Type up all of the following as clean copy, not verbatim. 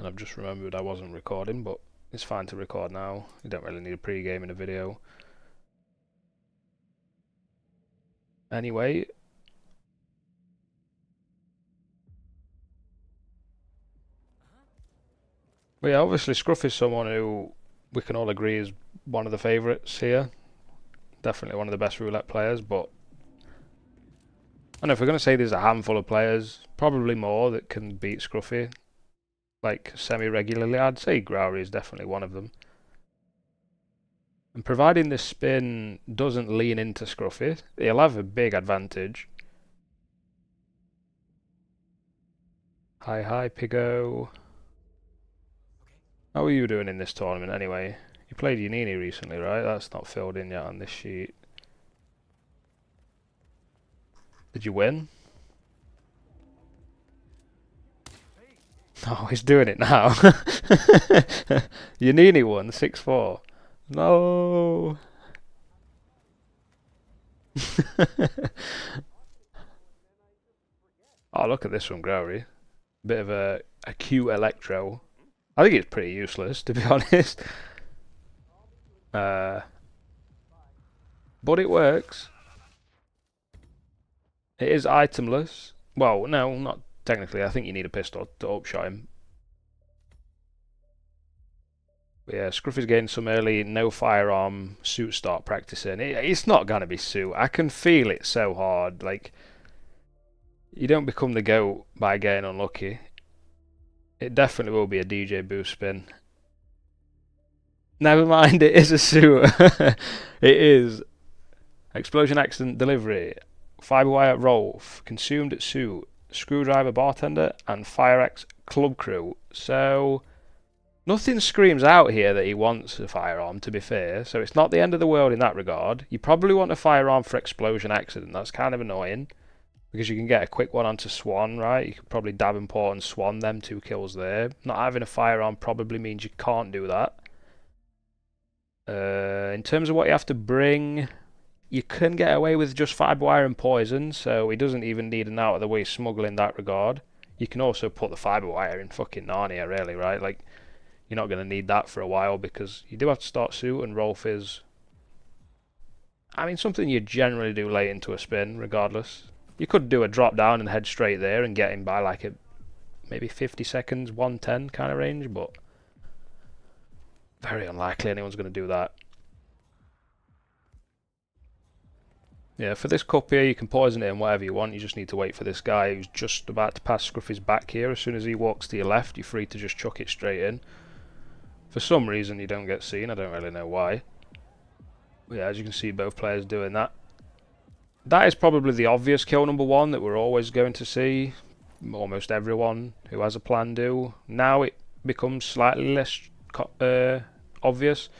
and I've just remembered I wasn't recording, but it's fine to record now. You don't really need a pre-game in a video. Anyway, but yeah, obviously Scruff is someone who we can all agree is one of the favourites here. Definitely one of the best roulette players, but I know if we're going to say there's a handful of players, probably more, that can beat Scruffy, like semi-regularly, I'd say Graory is definitely one of them. And providing this spin doesn't lean into Scruffy, he'll have a big advantage. Hi, Pigo. How are you doing in this tournament anyway? You played Yanini recently, right? That's not filled in yet on this sheet. Did you win? Oh, he's doing it now. Yanini won 6-4. No. Oh, look at this from Graory. Bit of a cute electro. I think it's pretty useless, to be honest. But it works. It is itemless. Well, no, not technically. I think you need a pistol to upshot him. But yeah, Scruffy's getting some early no firearm suit start practicing. It's not going to be suit. I can feel it so hard. Like, you don't become the GOAT by getting unlucky. It definitely will be a DJ boost spin. Never mind, it is a suit. It is. Explosion accident delivery. Fiberwire Rolf. Consumed at suit. Screwdriver bartender. And Fire X club crew. So nothing screams out here that he wants a firearm, to be fair. So it's not the end of the world in that regard. You probably want a firearm for explosion accident. That's kind of annoying. Because you can get a quick one onto Swan, right? You could probably Davenport and Swan them 2 kills there. Not having a firearm probably means you can't do that. In terms of what you have to bring, you can get away with just fiberwire and poison, so he doesn't even need an out-of-the-way smuggle in that regard. You can also put the fiberwire in fucking Narnia, really, right? Like, you're not going to need that for a while because you do have to start suit, and Rolf is, I mean, something you generally do late into a spin, regardless. You could do a drop down and head straight there and get him by like a maybe 50 seconds, 110 kind of range, but very unlikely anyone's going to do that. Yeah, for this cup here, you can poison it in whatever you want. You just need to wait for this guy who's just about to pass Scruffy's back here. As soon as he walks to your left, you're free to just chuck it straight in. For some reason, you don't get seen. I don't really know why. But yeah, as you can see, both players doing that. That is probably the obvious kill number 1 that we're always going to see. Almost everyone who has a plan do. Now it becomes slightly less obvious.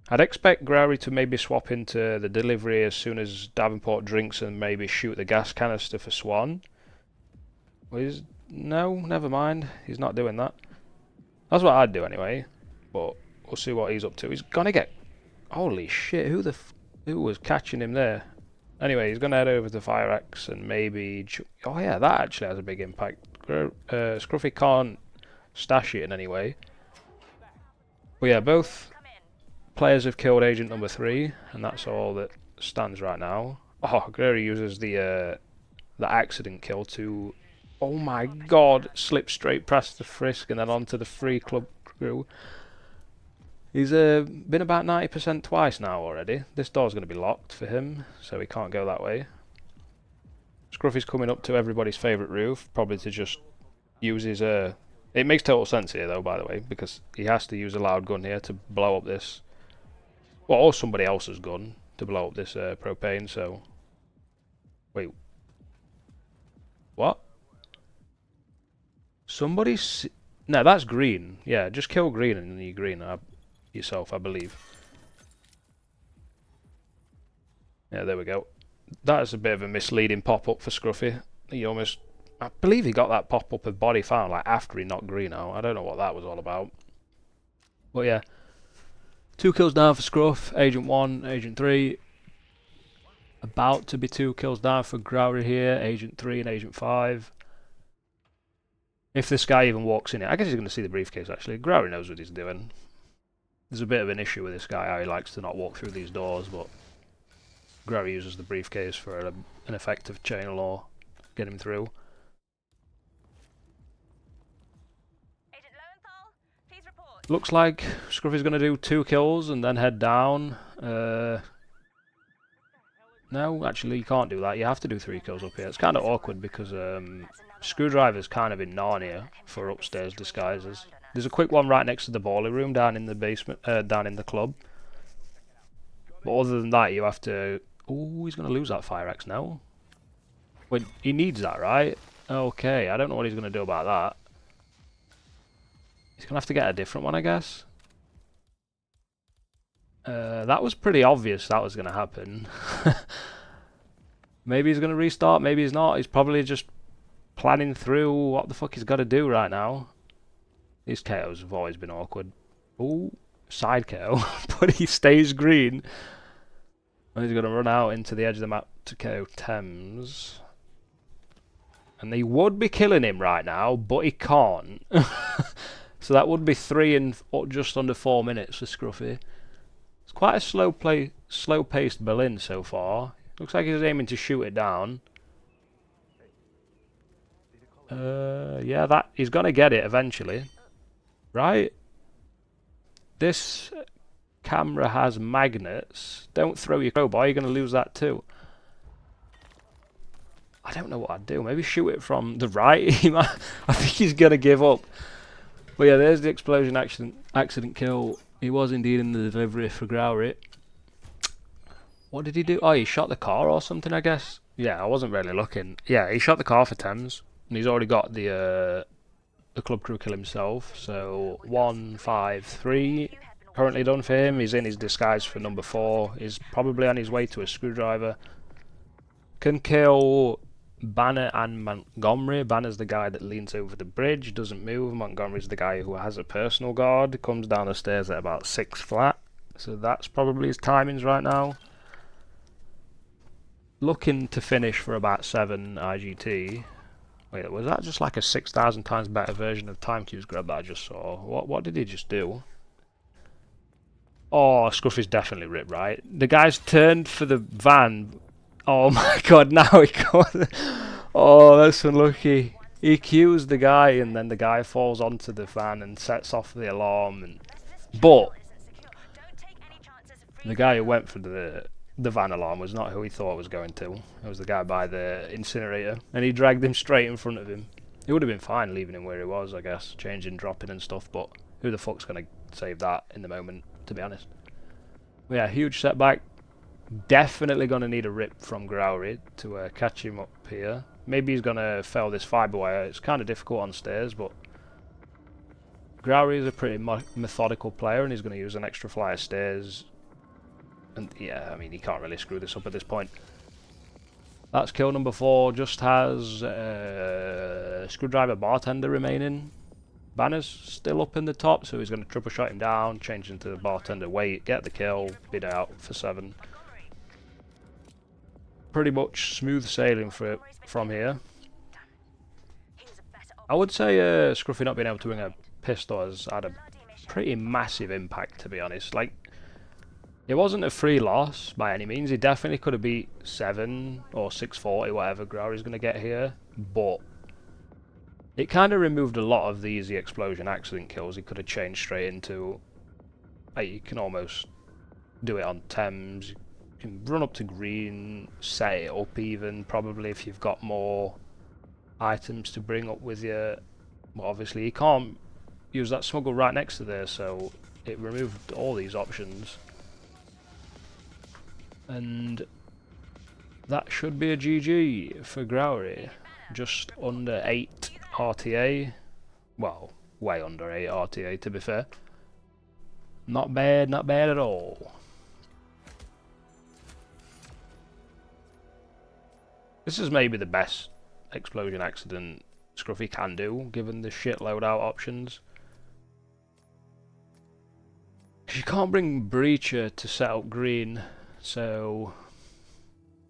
I'd expect Graory to maybe swap into the delivery as soon as Davenport drinks and maybe shoot the gas canister for Swan. No, never mind. He's not doing that. That's what I'd do anyway. But we'll see what he's up to. He's gonna get... Holy shit, who was catching him there? Anyway, he's going to head over to Fire X and maybe... Oh yeah, that actually has a big impact. Scruffy can't stash it in any way. But yeah, both players have killed agent number 3, and that's all that stands right now. Oh, Graory uses the accident kill to... Oh my god, slip straight past the Frisk and then onto the free club crew. He's been about 90% twice now already. This door's going to be locked for him, so he can't go that way. Scruffy's coming up to everybody's favourite roof, probably to just use his... It makes total sense here, though, by the way, because he has to use a loud gun here to blow up this... Well, or somebody else's gun to blow up this propane, so... Wait. What? Somebody's... No, that's green. Yeah, just kill green and then you green yourself, I believe. Yeah, there we go. That's a bit of a misleading pop-up for Scruffy. He almost... I believe he got that pop-up of body found like after he knocked green out. I don't know what that was all about. But yeah. 2 kills down for Scruff. Agent 1, Agent 3. About to be 2 kills down for Graory here. Agent 3 and Agent 5. If this guy even walks in it, I guess he's going to see the briefcase actually. Graory knows what he's doing. There's a bit of an issue with this guy, how he likes to not walk through these doors, but Graory uses the briefcase for an effective chain of law. Get him through. Looks like Scruffy's going to do 2 kills and then head down. No, actually you can't do that. You have to do 3 kills up here. It's kind of awkward because Screwdriver's kind of in Narnia for upstairs disguises. There's a quick one right next to the boiler room down in the basement, down in the club. But other than that, you have to... Oh, he's going to lose that fire axe now. Wait, he needs that, right? Okay, I don't know what he's going to do about that. He's going to have to get a different one, I guess. That was pretty obvious that was going to happen. Maybe he's going to restart, maybe he's not. He's probably just planning through what the fuck he's got to do right now. These KOs have always been awkward. Ooh, side KO, but he stays green. And he's going to run out into the edge of the map to KO Thames. And they would be killing him right now, but he can't. So that would be 3 in just under 4 minutes for Scruffy. It's quite a slow-paced Berlin so far. Looks like he's aiming to shoot it down. Yeah, that he's gonna get it eventually, right? This camera has magnets. Don't throw your crowbar. You're gonna lose that too. I don't know what I'd do. Maybe shoot it from the right. I think he's gonna give up. But yeah, there's the explosion accident kill. He was indeed in the delivery for Graory. What did he do? Oh, he shot the car or something, I guess. Yeah, I wasn't really looking. Yeah, he shot the car for Thames, and he's already got the club crew kill himself. So 1, 5, 3 currently done for him. He's in his disguise for number 4. He's probably on his way to a screwdriver. Can kill Banner and Montgomery. Banner's the guy that leans over the bridge, doesn't move. Montgomery's the guy who has a personal guard, comes down the stairs at about 6 flat. So that's probably his timings right now. Looking to finish for about 7 IGT. Wait, was that just like a 6,000 times better version of Time Q's grab that I just saw? What did he just do? Oh, Scruffy's definitely ripped, right? The guy's turned for the van. Oh my god, now he got it. Oh, that's unlucky. He cues the guy and then the guy falls onto the van and sets off the alarm. But the guy who went for the van alarm was not who he thought was going to. It was the guy by the incinerator. And he dragged him straight in front of him. It would have been fine leaving him where he was, I guess. Changing, dropping and stuff. But who the fuck's going to save that in the moment, to be honest? But yeah, huge setback. Definitely going to need a rip from Graory to catch him up here. Maybe he's going to fail this fiber wire. It's kind of difficult on stairs, but Graory is a pretty methodical player and he's going to use an extra flight of stairs. And yeah, I mean, he can't really screw this up at this point. That's kill number 4. Just has Screwdriver Bartender remaining. Banner's still up in the top, so he's going to triple shot him down, change into the Bartender, wait, get the kill, bid out for 7. Pretty much smooth sailing from here. I would say Scruffy not being able to bring a pistol has had a pretty massive impact, to be honest. Like, it wasn't a free loss by any means. He definitely could have beat 7 or 640, whatever Graory's going to get here, but it kind of removed a lot of the easy explosion accident kills he could have changed straight into. You can almost do it on Thames. You can run up to green, set it up even, probably if you've got more items to bring up with you. But obviously you can't use that smuggle right next to there, so it removed all these options. And that should be a GG for Graory. Just under 8 RTA. Well, way under 8 RTA to be fair. Not bad at all. This is maybe the best explosion accident Scruffy can do, given the shit loadout options. You can't bring Breacher to set up green, so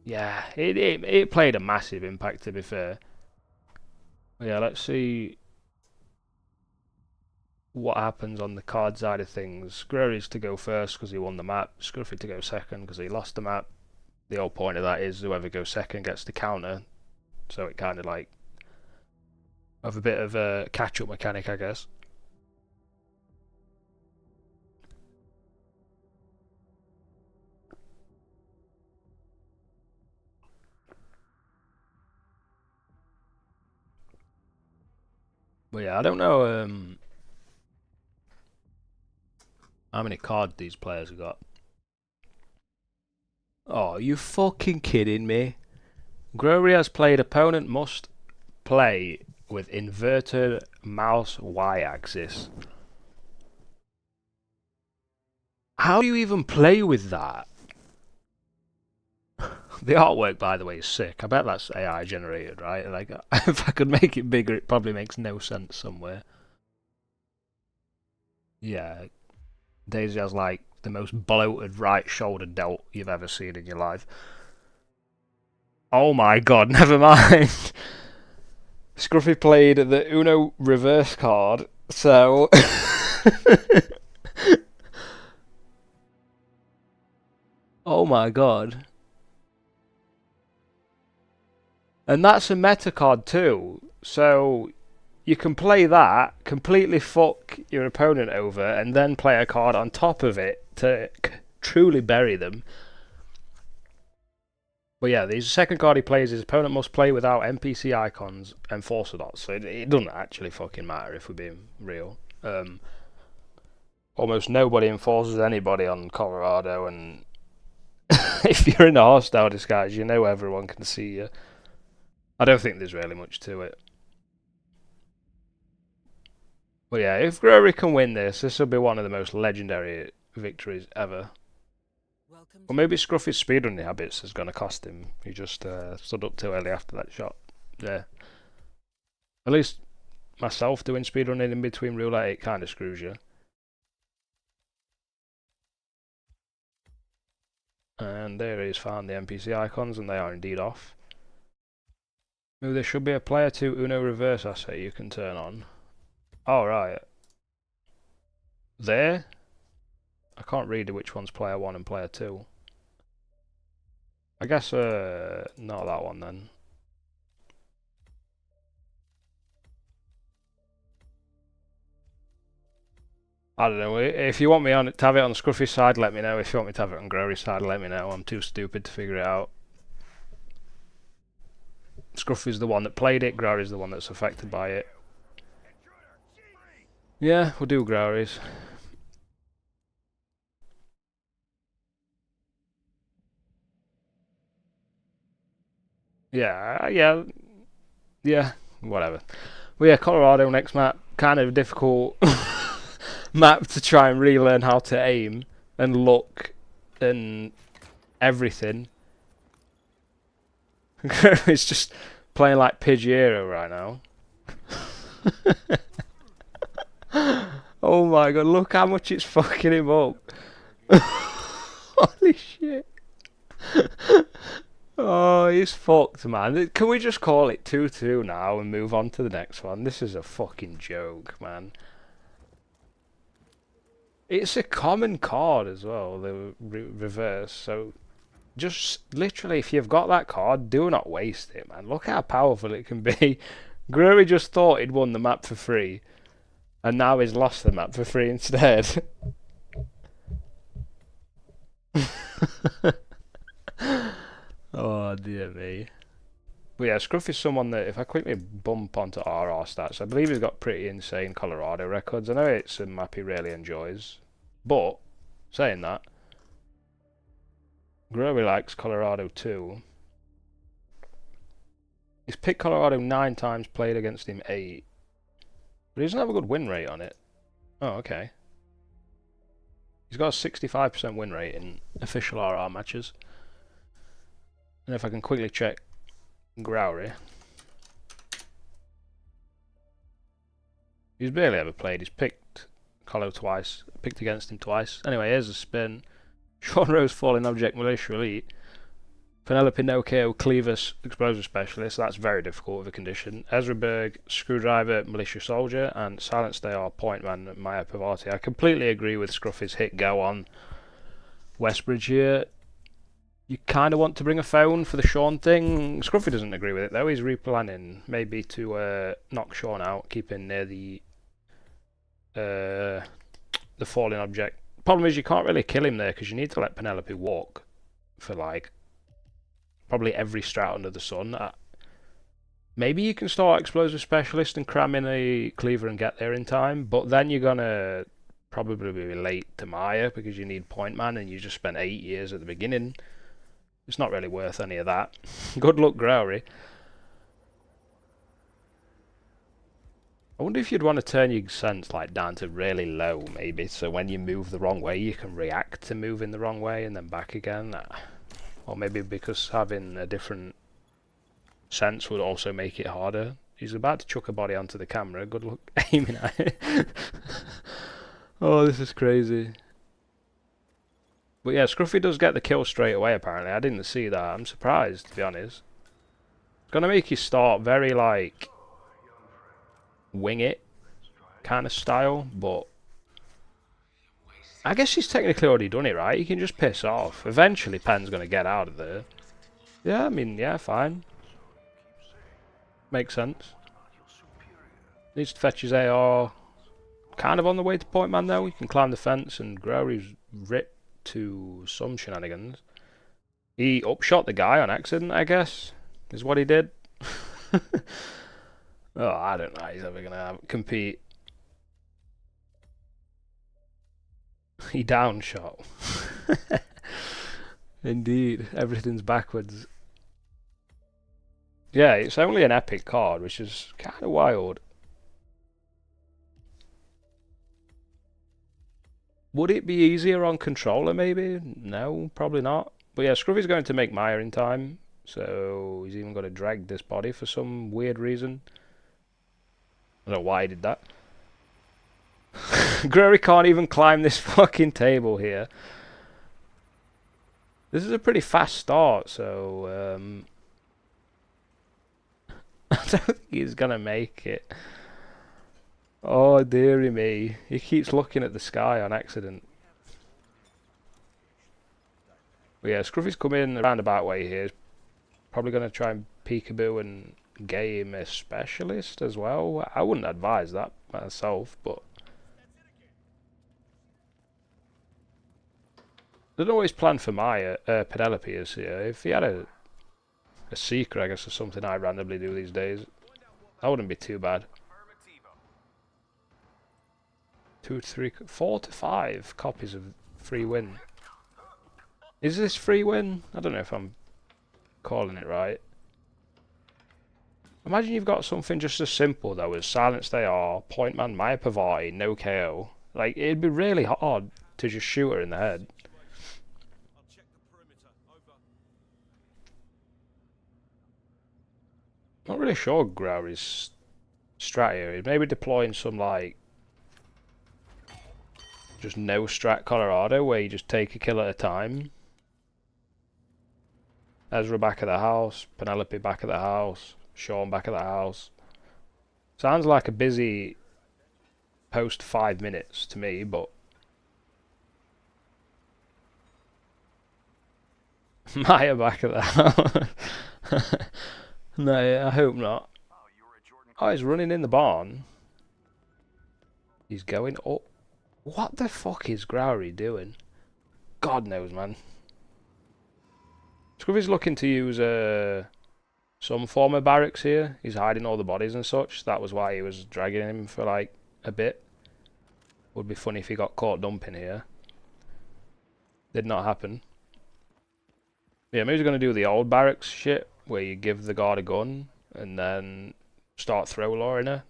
yeah, it played a massive impact to be fair. Yeah, let's see what happens on the card side of things. Graory's to go first because he won the map. Scruffy to go second because he lost the map. The whole point of that is whoever goes second gets the counter. So it kind of like have a bit of a catch-up mechanic, I guess. But yeah, I don't know how many cards these players have got. Oh, are you fucking kidding me? Graory has played opponent must play with inverted mouse y-axis. How do you even play with that? The artwork, by the way, is sick. I bet that's AI generated, right? Like, if I could make it bigger, it probably makes no sense somewhere. Yeah, Daisy has like the most bloated right shoulder delt you've ever seen in your life. Oh my god, never mind. Scruffy played the Uno reverse card, so... Oh my god. And that's a meta card too, so you can play that, completely fuck your opponent over, and then play a card on top of it to truly bury them. But yeah, the second card he plays, his opponent must play without NPC icons and force dots, so it doesn't actually fucking matter if we're being real. Almost nobody enforces anybody on Colorado, and if you're in a hostile disguise, you know everyone can see you. I don't think there's really much to it. But yeah, if Graory can win this will be one of the most legendary victories ever. Or maybe Scruffy's speedrunning habits is going to cost him. He just stood up too early after that shot. Yeah. At least myself doing speedrunning in between roulette, it kind of screws you. And there he's found the NPC icons, and they are indeed off. Maybe there should be a player 2 Uno reverse asset you can turn on. Oh, right. There? I can't read which one's player 1 and player 2. I guess, not that one then. I don't know, if you want me to have it on Scruffy's side, let me know. If you want me to have it on Graory's side, let me know. I'm too stupid to figure it out. Scruffy's the one that played it, Graory's the one that's affected by it. Yeah, we'll do Graory's. Yeah, whatever. Well, yeah, Colorado next map, kind of difficult map to try and relearn how to aim and look and everything. It's just playing like Pidgeotto right now. Oh my god, look how much it's fucking him up. Holy shit. Oh, he's fucked, man. Can we just call it 2-2 now and move on to the next one? This is a fucking joke, man. It's a common card as well, the reverse, so just literally, if you've got that card, do not waste it, man. Look how powerful it can be. Graory just thought he'd won the map for free, and now he's lost the map for free instead. Oh dear me. But yeah, Scruffy's someone that if I quickly bump onto RR stats, I believe he's got pretty insane Colorado records. I know it's a map he really enjoys, but saying that, Graory likes Colorado too. He's picked Colorado 9 times, played against him 8. But he doesn't have a good win rate on it. Oh, okay. He's got a 65% win rate in official RR matches. And if I can quickly check Graory, he's barely ever played. He's picked Colo twice, picked against him twice. Anyway, here's a spin. Sean Rose falling object militia elite. Penelope no KO Cleaver Explosive Specialist, that's very difficult with a condition. Ezra Berg Screwdriver Militia Soldier, and Silence They Are Point Man Maya Pavati. I completely agree with Scruffy's hit go on Westbridge here. You kind of want to bring a phone for the Sean thing. Scruffy doesn't agree with it though. He's replanning maybe to knock Sean out, keep him near the falling object. Problem is you can't really kill him there because you need to let Penelope walk for like probably every strat under the sun. Maybe you can start Explosive Specialist and cram in a Cleaver and get there in time, but then you're gonna probably be late to Maya because you need Point Man and you just spent 8 years at the beginning. It's not really worth any of that. Good luck, Graory. I wonder if you'd want to turn your sense like down to really low, maybe, so when you move the wrong way you can react to moving the wrong way and then back again. Or maybe because having a different sense would also make it harder. He's about to chuck a body onto the camera. Good luck aiming at it. Oh, this is crazy. But yeah, Scruffy does get the kill straight away apparently. I didn't see that. I'm surprised, to be honest. It's going to make you start very like wing it kind of style, but I guess he's technically already done it, right? He can just piss off. Eventually Pen's going to get out of there. Yeah, I mean, yeah, fine. Makes sense. Needs to fetch his AR. Kind of on the way to Point Man though. He can climb the fence and Graory's ripped to some shenanigans. He upshot the guy on accident, I guess, is what he did. Oh, I don't know. He's ever gonna compete. He downshot. Indeed, everything's backwards. Yeah, it's only an epic card, which is kind of wild. Would it be easier on controller, maybe? No, probably not. But yeah, Scruffy's going to make Maya in time, so he's even got to drag this body for some weird reason. I don't know why he did that. Graory can't even climb this fucking table here. This is a pretty fast start, so I don't think he's gonna make it. Oh dearie me, he keeps looking at the sky on accident. But yeah, Scruffy's come in a roundabout way here. He's probably gonna try and peekaboo and game a specialist as well. I wouldn't advise that myself, but they don't always plan for Maya, Penelope is here. If he had a secret, I guess, or something I randomly do these days, that wouldn't be too bad. 2 to 3, 4 to 5 copies of free win. Is this free win? I don't know if I'm calling it right. Imagine you've got something just as simple though as Silence They Are, Point Man, Maya Pavati, no KO. Like, it'd be really hard to just shoot her in the head. Not really sure Graory's strat here. He's maybe deploying some like just no strat Colorado where you just take a kill at a time. Ezra back at the house, Penelope back at the house, Sean back at the house. Sounds like a busy post 5 minutes to me, but Maya back at the house. No, I hope not. Oh, he's running in the barn. He's going up. What the fuck is Graory doing? God knows, man. Scruffy's looking to use some form of barracks here. He's hiding all the bodies and such. That was why he was dragging him for like a bit. Would be funny if he got caught dumping here. Did not happen. Yeah, maybe he's going to do the old barracks shit, where you give the guard a gun and then start throw lawing her.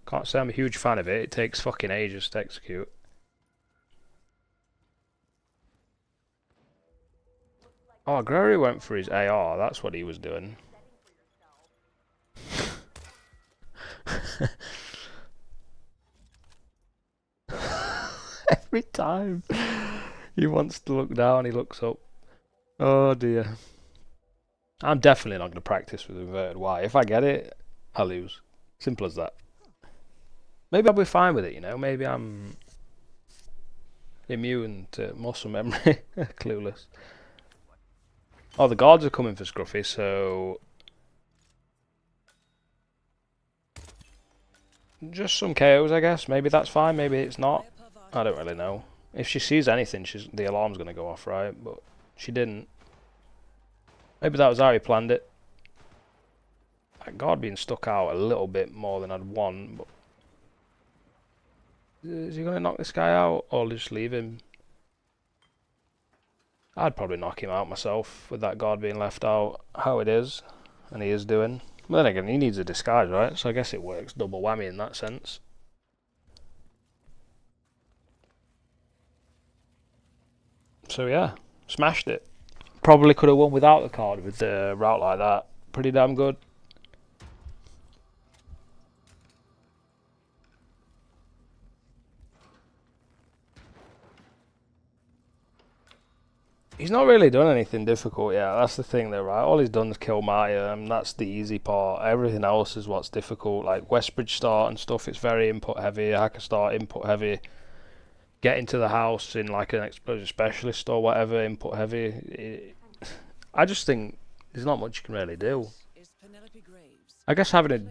Can't say I'm a huge fan of it. It takes fucking ages to execute. Oh, Graory went for his AR. That's what he was doing. Every time he wants to look down, he looks up. Oh dear. I'm definitely not going to practice with inverted Y. If I get it, I lose. Simple as that. Maybe I'll be fine with it, you know. Maybe I'm immune to muscle memory. Clueless. Oh, the guards are coming for Scruffy, so just some KOs, I guess. Maybe that's fine. Maybe it's not. I don't really know. If she sees anything, the alarm's going to go off, right? But she didn't. Maybe that was how he planned it. That guard being stuck out a little bit more than I'd want, but is he going to knock this guy out or just leave him? I'd probably knock him out myself with that guard being left out how it is, and he is doing. But then again, he needs a disguise, right? So I guess it works double whammy in that sense. So yeah, smashed it. Probably could have won without the card with the route like that. Pretty damn good. He's not really done anything difficult yet. That's the thing, though, right? All he's done is kill Maya, and that's the easy part. Everything else is what's difficult. Like Westbridge start and stuff, it's very input heavy. Hacker start, input heavy. Getting to the house in like an explosion specialist or whatever, input heavy. I just think there's not much you can really do. I guess having a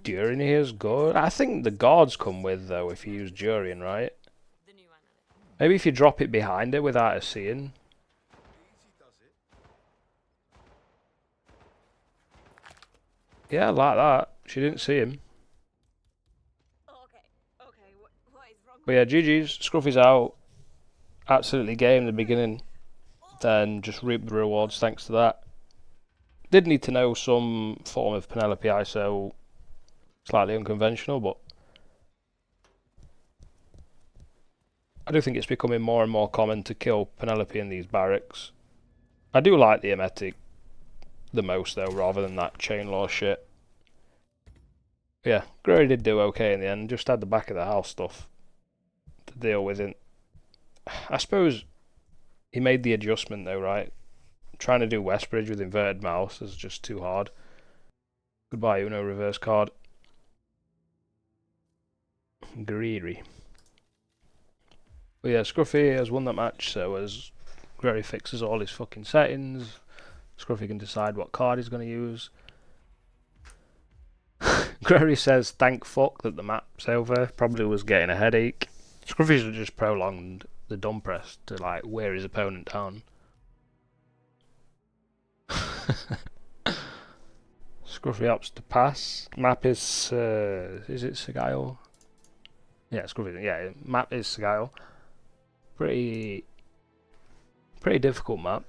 Durian here is good. I think the guards come with, though, if you use Durian, right? Maybe if you drop it behind her without her seeing. Yeah, like that. She didn't see him. But yeah, GG's. Scruffy's out. Absolutely game in the beginning. Then just reap the rewards thanks to that. Did need to know some form of Penelope ISO. Slightly unconventional, but I do think it's becoming more and more common to kill Penelope in these barracks. I do like the emetic the most, though, rather than that chain law shit. Yeah, Graory did do okay in the end. Just had the back of the house stuff to deal with it. I suppose he made the adjustment, though, right? Trying to do Westbridge with inverted mouse is just too hard. Goodbye, Uno reverse card. Graory. But yeah, Scruffy has won that match, so as Graory fixes all his fucking settings, Scruffy can decide what card he's going to use. Graory says, thank fuck that the map's over. Probably was getting a headache. Scruffy's just prolonged the dumb press to like wear his opponent down. Scruffy opts to pass. Map is it Sagail? Yeah, Scruffy. Yeah, map is Sagail. Pretty difficult map.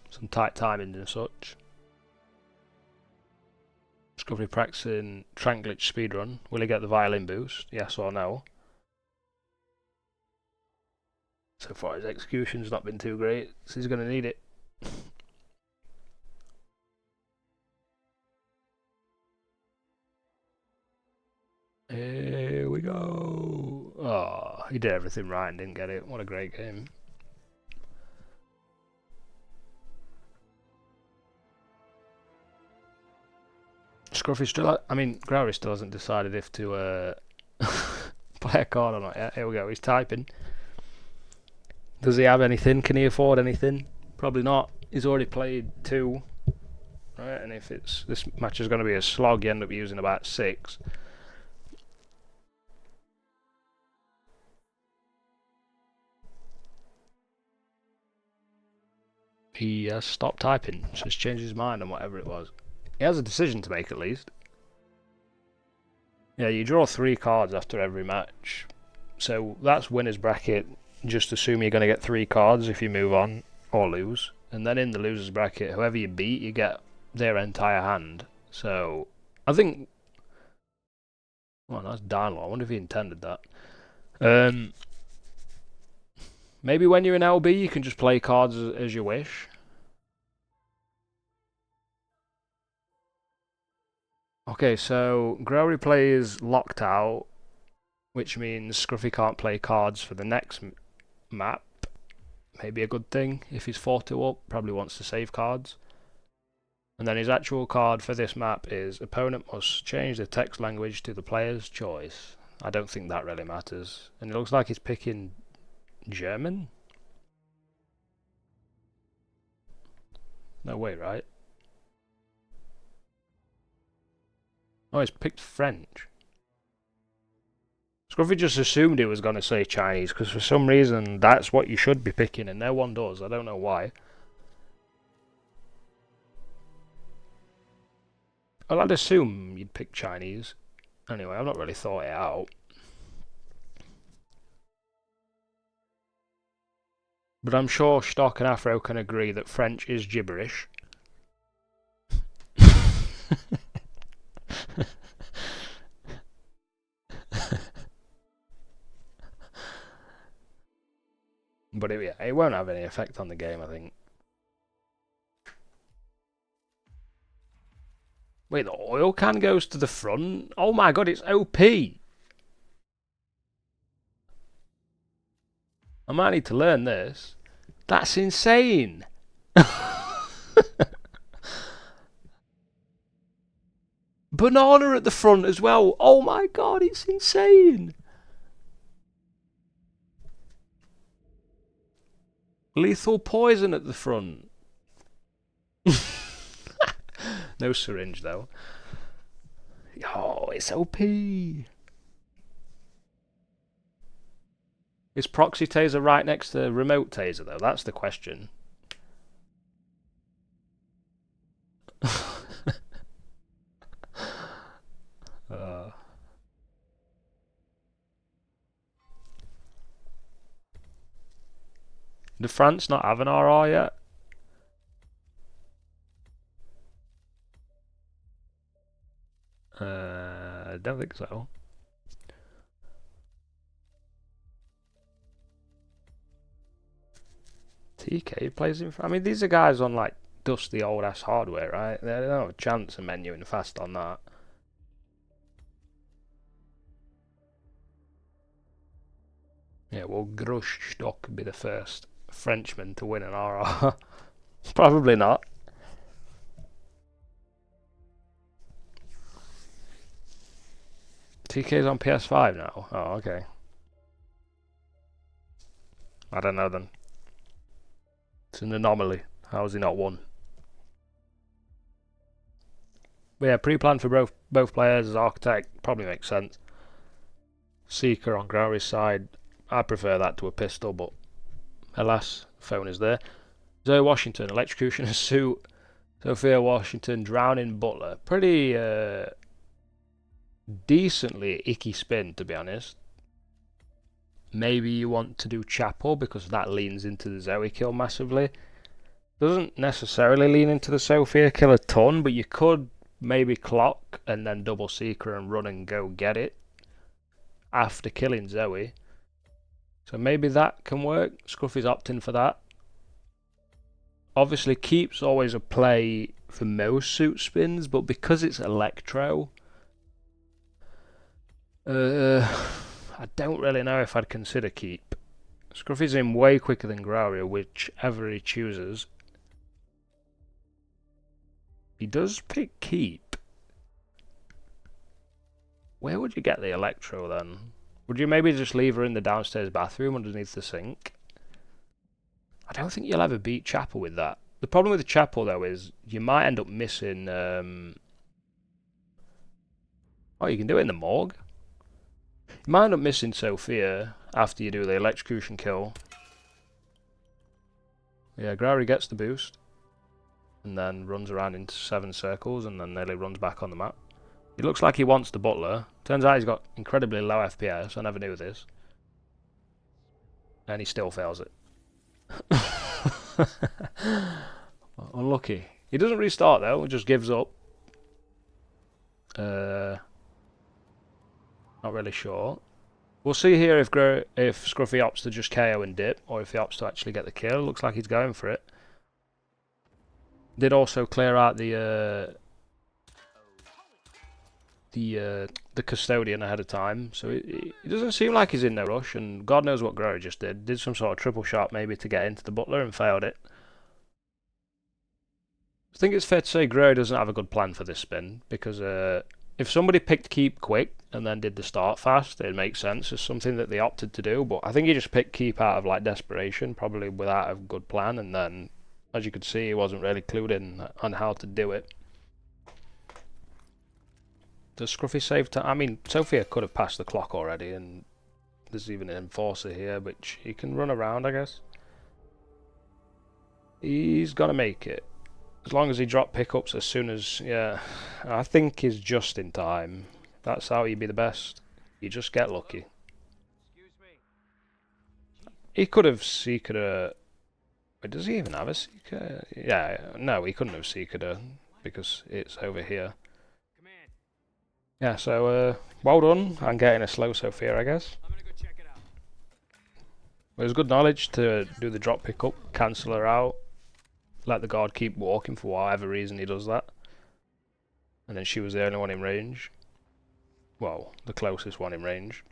Some tight timings and such. Scruffy practicing Trank Glitch speedrun. Will he get the violin boost? Yes or no? So far his execution's not been too great, so he's going to need it. Here we go. Oh, he did everything right and didn't get it. What a great game. Scruffy still, I mean, Graory still hasn't decided if to play a card or not yet. Here we go, he's typing. Does he have anything? Can he afford anything? Probably not. He's already played 2. Right, and if this match is going to be a slog, you end up using about 6. He has stopped typing, so he's changed his mind on whatever it was. He has a decision to make at least. Yeah, you draw 3 cards after every match. So that's winner's bracket. Just assume you're going to get 3 cards if you move on or lose. And then in the loser's bracket, whoever you beat, you get their entire hand. So I think... Well, that's Danlo. I wonder if he intended that. Maybe when you're in LB, you can just play cards as you wish. Okay, so Graory plays locked out, which means Scruffy can't play cards for the next map. Maybe a good thing. If he's 4-2 up, probably wants to save cards. And then his actual card for this map is opponent must change the text language to the player's choice. I don't think that really matters. And it looks like he's picking German? No way, right? Oh, he's picked French. Scruffy just assumed he was going to say Chinese, because for some reason that's what you should be picking, and no one does. I don't know why. Well, I'd assume you'd pick Chinese. Anyway, I've not really thought it out. But I'm sure Stock and Afro can agree that French is gibberish. But it won't have any effect on the game, I think. Wait, the oil can goes to the front? Oh my god, it's OP! I might need to learn this. That's insane! Banana at the front as well. Oh my god, it's insane! Lethal poison at the front. No syringe though. Oh, it's OP. Is proxy taser right next to remote taser though? That's the question. Did France not have an RR yet? I don't think so. TK plays in. I mean, these are guys on like dusty old ass hardware, right? They don't have a chance of menuing fast on that. Yeah, will Grush Stock be the first Frenchman to win an RR? Probably not. TK's on PS5 now. Oh, okay. I don't know then. It's an anomaly. How has he not won? But yeah, pre-planned for both players as Architect probably makes sense. Seeker on Graory's side, I prefer that to a pistol, but alas, phone is there. Zoe Washington, Electrocutioner's suit. Sophia Washington, Drowning Butler. Pretty decently icky spin, to be honest. Maybe you want to do Chapel because that leans into the Zoe kill massively. Doesn't necessarily lean into the Sophia kill a ton, but you could maybe clock and then double Seeker and run and go get it after killing Zoe. So maybe that can work. Scruffy's opting for that. Obviously, Keep's always a play for most suit spins, but because it's Electro, I don't really know if I'd consider Keep. Scruffy's in way quicker than Graory, whichever he chooses. He does pick Keep. Where would you get the Electro then? Would you maybe just leave her in the downstairs bathroom underneath the sink? I don't think you'll ever beat Chapel with that. The problem with the Chapel though is you might end up missing... Oh, you can do it in the morgue. You might end up missing Sophia after you do the electrocution kill. Yeah, Graory gets the boost. And then runs around into 7 circles and then nearly runs back on the map. It looks like he wants the Butler. Turns out he's got incredibly low FPS. I never knew this. And he still fails it. Unlucky. He doesn't restart though, he just gives up. Not really sure. We'll see here if Scruffy opts to just KO and dip, or if he opts to actually get the kill. Looks like he's going for it. Did also clear out the custodian ahead of time, so it doesn't seem like he's in no rush, and God knows what Graory just did. Did some sort of triple shot maybe to get into the Butler and failed it. I think it's fair to say Graory doesn't have a good plan for this spin, because if somebody picked keep quick and then did the start fast, it makes sense. It's something that they opted to do, but I think he just picked keep out of like desperation, probably without a good plan, and then, as you could see, he wasn't really clued in on how to do it. Does Scruffy save time? I mean, Sophia could have passed the clock already, and there's even an enforcer here, which he can run around, I guess. He's gonna make it. As long as he drop pickups as soon as, yeah, I think he's just in time. That's how you be the best. You just get lucky. He could have secret her. Wait, does he even have a secret? Yeah, no, he couldn't have secret her because it's over here. Yeah, so well done on getting a slow Sophia, I guess. It was good knowledge to do the drop pickup, cancel her out. Let the guard keep walking for whatever reason he does that. And then she was the only one in range. Well, the closest one in range.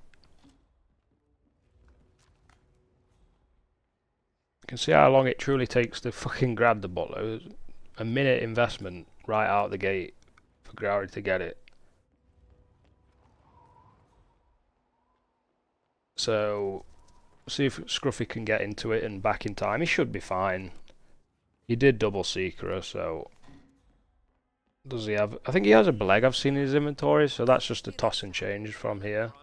You can see how long it truly takes to fucking grab the bottle. A minute investment right out the gate for Graory to get it. So, see if Scruffy can get into it and back in time. He should be fine. He did double Seeker, so... Does he have... I think he has a Beleg I've seen in his inventory, so that's just a toss and change from here.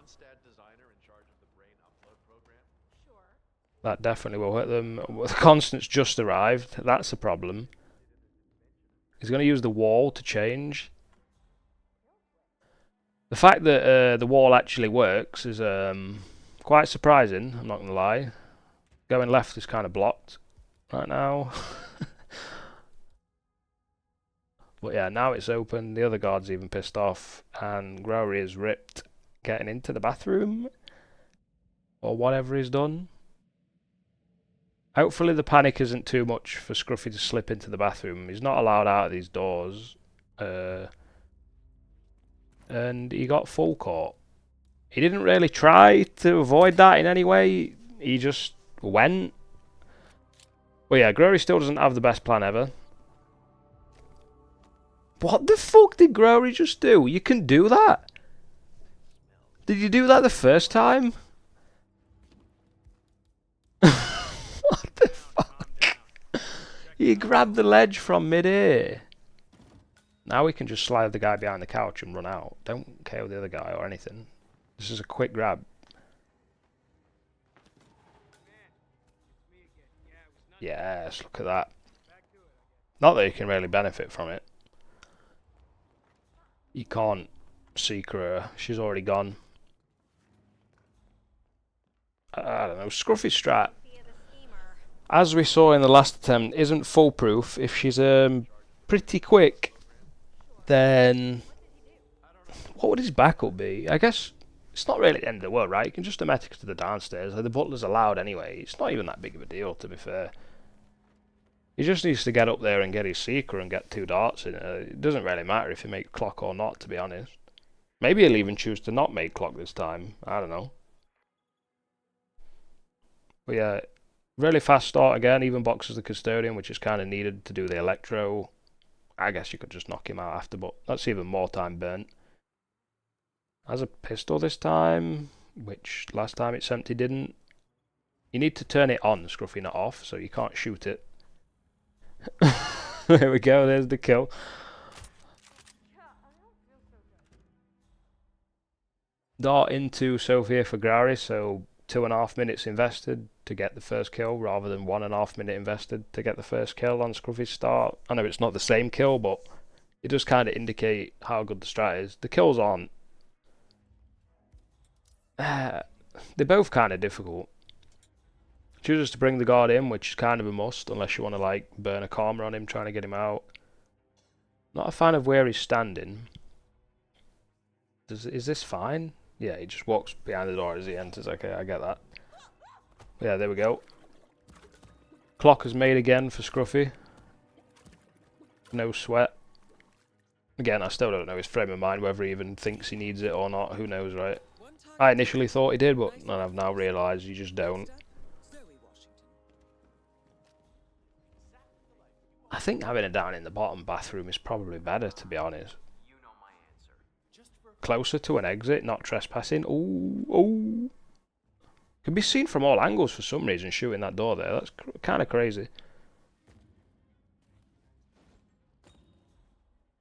That definitely will hit them. The Constant's just arrived. That's a problem. He's going to use the wall to change. The fact that the wall actually works is quite surprising, I'm not going to lie. Going left is kind of blocked right now. But yeah, now it's open. The other guard's even pissed off. And Graory is ripped getting into the bathroom. Or whatever he's done. Hopefully the panic isn't too much for Scruffy to slip into the bathroom. He's not allowed out of these doors. And he got full caught. He didn't really try to avoid that in any way. He just went. Well, yeah, Graory still doesn't have the best plan ever. What the fuck did Graory just do? You can do that? Did you do that the first time? What the fuck? You grabbed the ledge from mid-air. Now we can just slide the guy behind the couch and run out. Don't KO the other guy or anything. This is a quick grab. Yes, look at that. Not that you can really benefit from it. You can't secret her. She's already gone. I don't know. Scruffy strat, as we saw in the last attempt, isn't foolproof. If she's pretty quick, then what would his backup be? I guess it's not really the end of the world, right? You can just domestic to the downstairs. Like, the butler's allowed anyway. It's not even that big of a deal, to be fair. He just needs to get up there and get his seeker and get 2 darts in it. It doesn't really matter if he makes clock or not, to be honest. Maybe he'll even choose to not make clock this time. I don't know. But yeah, really fast start again. Even boxes the custodian, which is kind of needed to do the electro. I guess you could just knock him out after, but that's even more time burnt. Has a pistol this time, which last time it's empty didn't. You need to turn it on, Scruffy, not off, so you can't shoot it. There we go, there's the kill. Dart into Sophia for Graory, so 2.5 minutes invested to get the first kill rather than 1.5 minute invested to get the first kill on Scruffy's start. I know it's not the same kill, but it does kind of indicate how good the strat is. The kills aren't. They're both kind of difficult. Chooses to bring the guard in, which is kind of a must, unless you want to like burn a karma on him trying to get him out. Not a fan of where he's standing. Is this fine? Yeah, he just walks behind the door as he enters. Okay, I get that. Yeah, there we go. Clock is made again for Scruffy. No sweat. Again, I still don't know his frame of mind, whether he even thinks he needs it or not. Who knows, right? I initially thought he did, but I've now realised you just don't. think having it down in the bottom bathroom is probably better, to be honest. Closer to an exit, not trespassing. Ooh, ooh. Can be seen from all angles for some reason, shooting that door there. That's kind of crazy.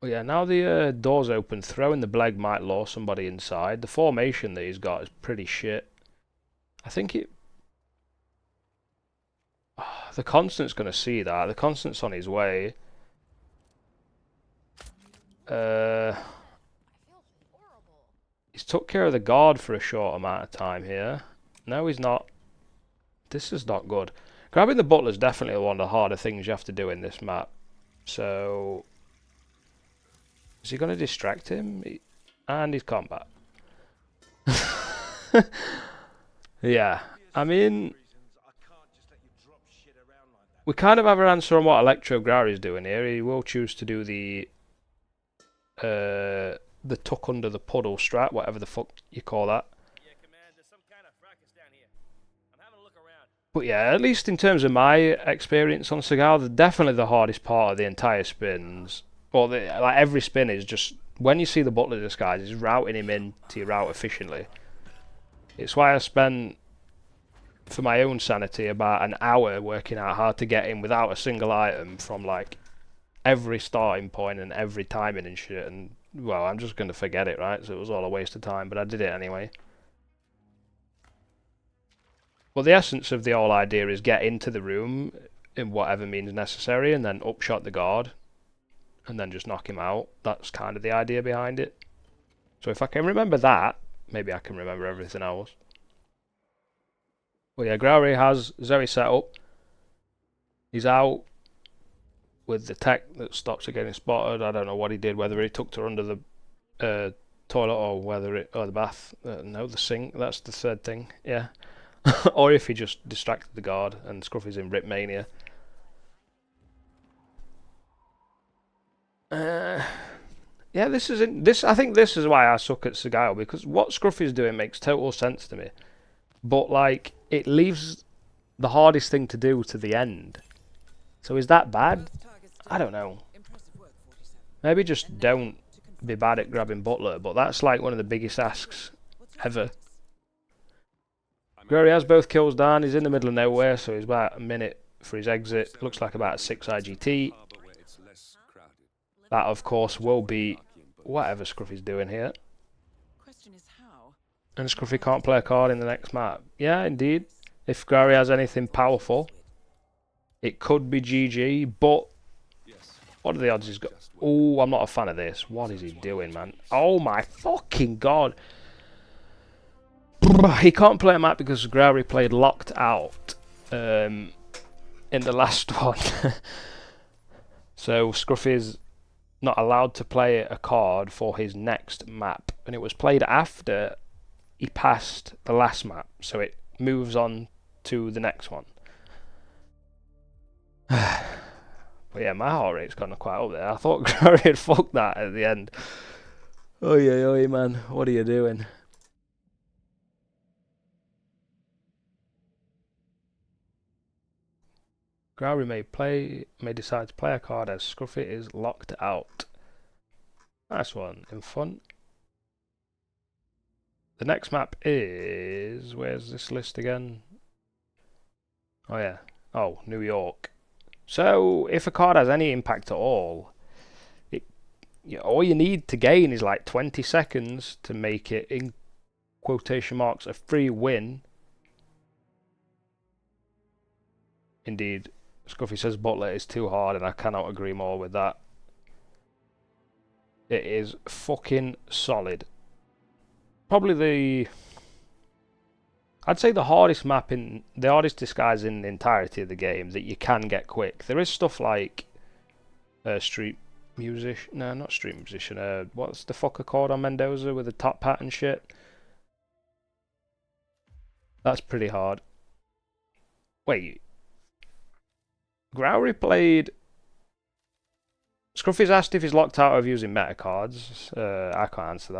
But yeah, now the door's open, throwing the Bleg might lure somebody inside. The formation that he's got is pretty shit. I think it... the Constant's going to see that. The Constant's on his way. He's took care of the guard for a short amount of time here. No, he's not. This is not good. Grabbing the butler is definitely one of the harder things you have to do in this map. So... is he going to distract him? And he's combat. Yeah, I mean... we kind of have an answer on what Electro Graory is doing here. He will choose to do the tuck under the puddle strat, whatever the fuck you call that. Yeah, Command, there's some kind of fracas down here. I'm having a look around. But yeah, at least in terms of my experience on Cigar, definitely the hardest part of the entire spins. Well, like every spin is just, when you see the butler disguise, is routing him into your route efficiently. It's why I spent, for my own sanity, about an hour working out how to get in without a single item from like every starting point and every timing and shit. And well, I'm just going to forget it, right? So it was all a waste of time, but I did it anyway. Well, the essence of the whole idea is get into the room in whatever means necessary and then upshot the guard and then just knock him out. That's kind of the idea behind it. So if I can remember that, maybe I can remember everything else. Well, yeah, Graory has Zoe set up. He's out with the tech that stops her getting spotted. I don't know what he did, whether he tucked her under the toilet or whether it, or the bath. No, the sink. That's the third thing. Yeah. Or if he just distracted the guard and Scruffy's in Rip Mania. Yeah, this is this. I think this is why I suck at Sagile, because what Scruffy's doing makes total sense to me, but like it leaves the hardest thing to do to the end. So is that bad? I don't know. Maybe just don't be bad at grabbing Butler, but that's like one of the biggest asks ever. Graory has both kills down. He's in the middle of nowhere, so he's about a minute for his exit. Looks like about a 6 IGT. That, of course, will be whatever Scruffy's doing here. And Scruffy can't play a card in the next map. Yeah, indeed. If Graory has anything powerful, it could be GG, but what are the odds he's got? Oh, I'm not a fan of this. What is he doing, man? Oh my fucking god. He can't play a map because Graory played Locked Out in the last one. So Scruffy's not allowed to play a card for his next map, and it was played after he passed the last map, so it moves on to the next one. But yeah, my heart rate's gone quite up there. I thought Graory had fucked that at the end. Oh yeah, man, what are you doing? Graory may decide to play a card as Scruffy is locked out. Nice one, in front. The next map is... where's this list again? Oh yeah. Oh, New York. So, if a card has any impact at all, all you need to gain is like 20 seconds to make it, in quotation marks, a free win. Indeed. Scruffy says Butler is too hard, and I cannot agree more with that. It is fucking solid. Probably I'd say the hardest map in... the hardest disguise in the entirety of the game that you can get quick. There is stuff like... Street Musician... no, not Street Musician. What's the fucker called on Mendoza with the top hat and shit? That's pretty hard. Wait... Graory played... Scruffy's asked if he's locked out of using meta cards. I can't answer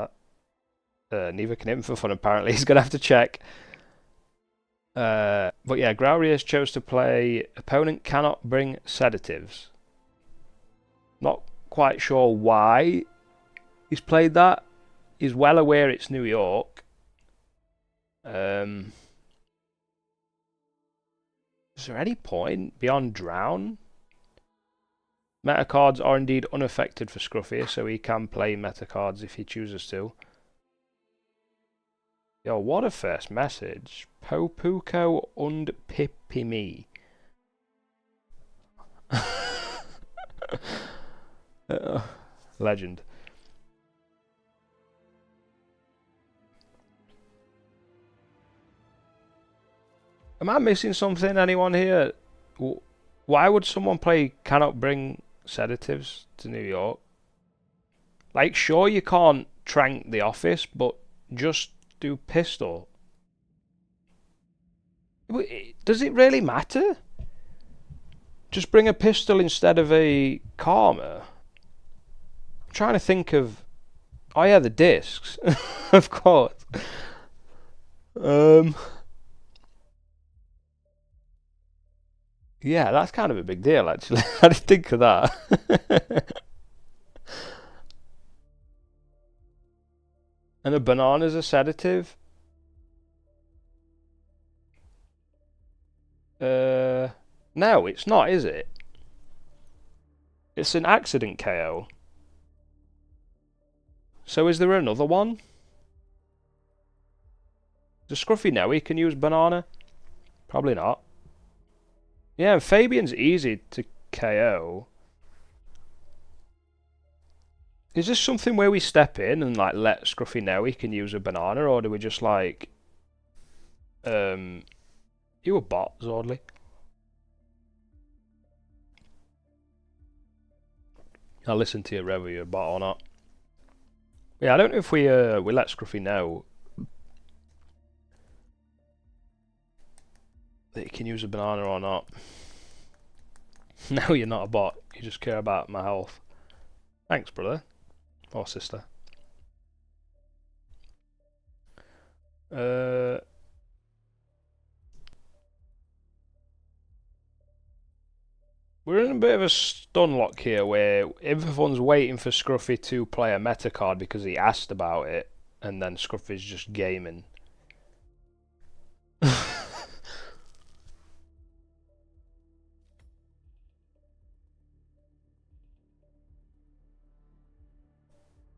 that. Neither can him for fun, apparently. He's going to have to check. But yeah, Graory has chose to play... opponent cannot bring sedatives. Not quite sure why he's played that. He's well aware it's New York. Is there any point beyond Drown? Meta cards are indeed unaffected for Scruffy, so he can play meta cards if he chooses to. Yo, what a first message. Popuco und Pipimi. Legend. Am I missing something, anyone here? Why would someone play cannot bring sedatives to New York? Like, sure you can't trank the office, but just do pistol. Does it really matter? Just bring a pistol instead of a Karma. I'm trying to think of... Oh yeah, the discs. Of course. Yeah, that's kind of a big deal, actually. I didn't think of that. And a banana's a sedative? No, it's not, is it? It's an accident KO. So is there another one? Does Scruffy know he can use banana? Probably not. Yeah, and Fabian's easy to KO. Is this something where we step in and like let Scruffy know he can use a banana, or do we just like you a bot, Zordly? I'll listen to you whether you're a bot or not. Yeah, I don't know if we let Scruffy know that he can use a banana or not. No, you're not a bot. You just care about my health. Thanks, brother. Or sister. We're in a bit of a stun lock here where everyone's waiting for Scruffy to play a meta card because he asked about it, and then Scruffy's just gaming.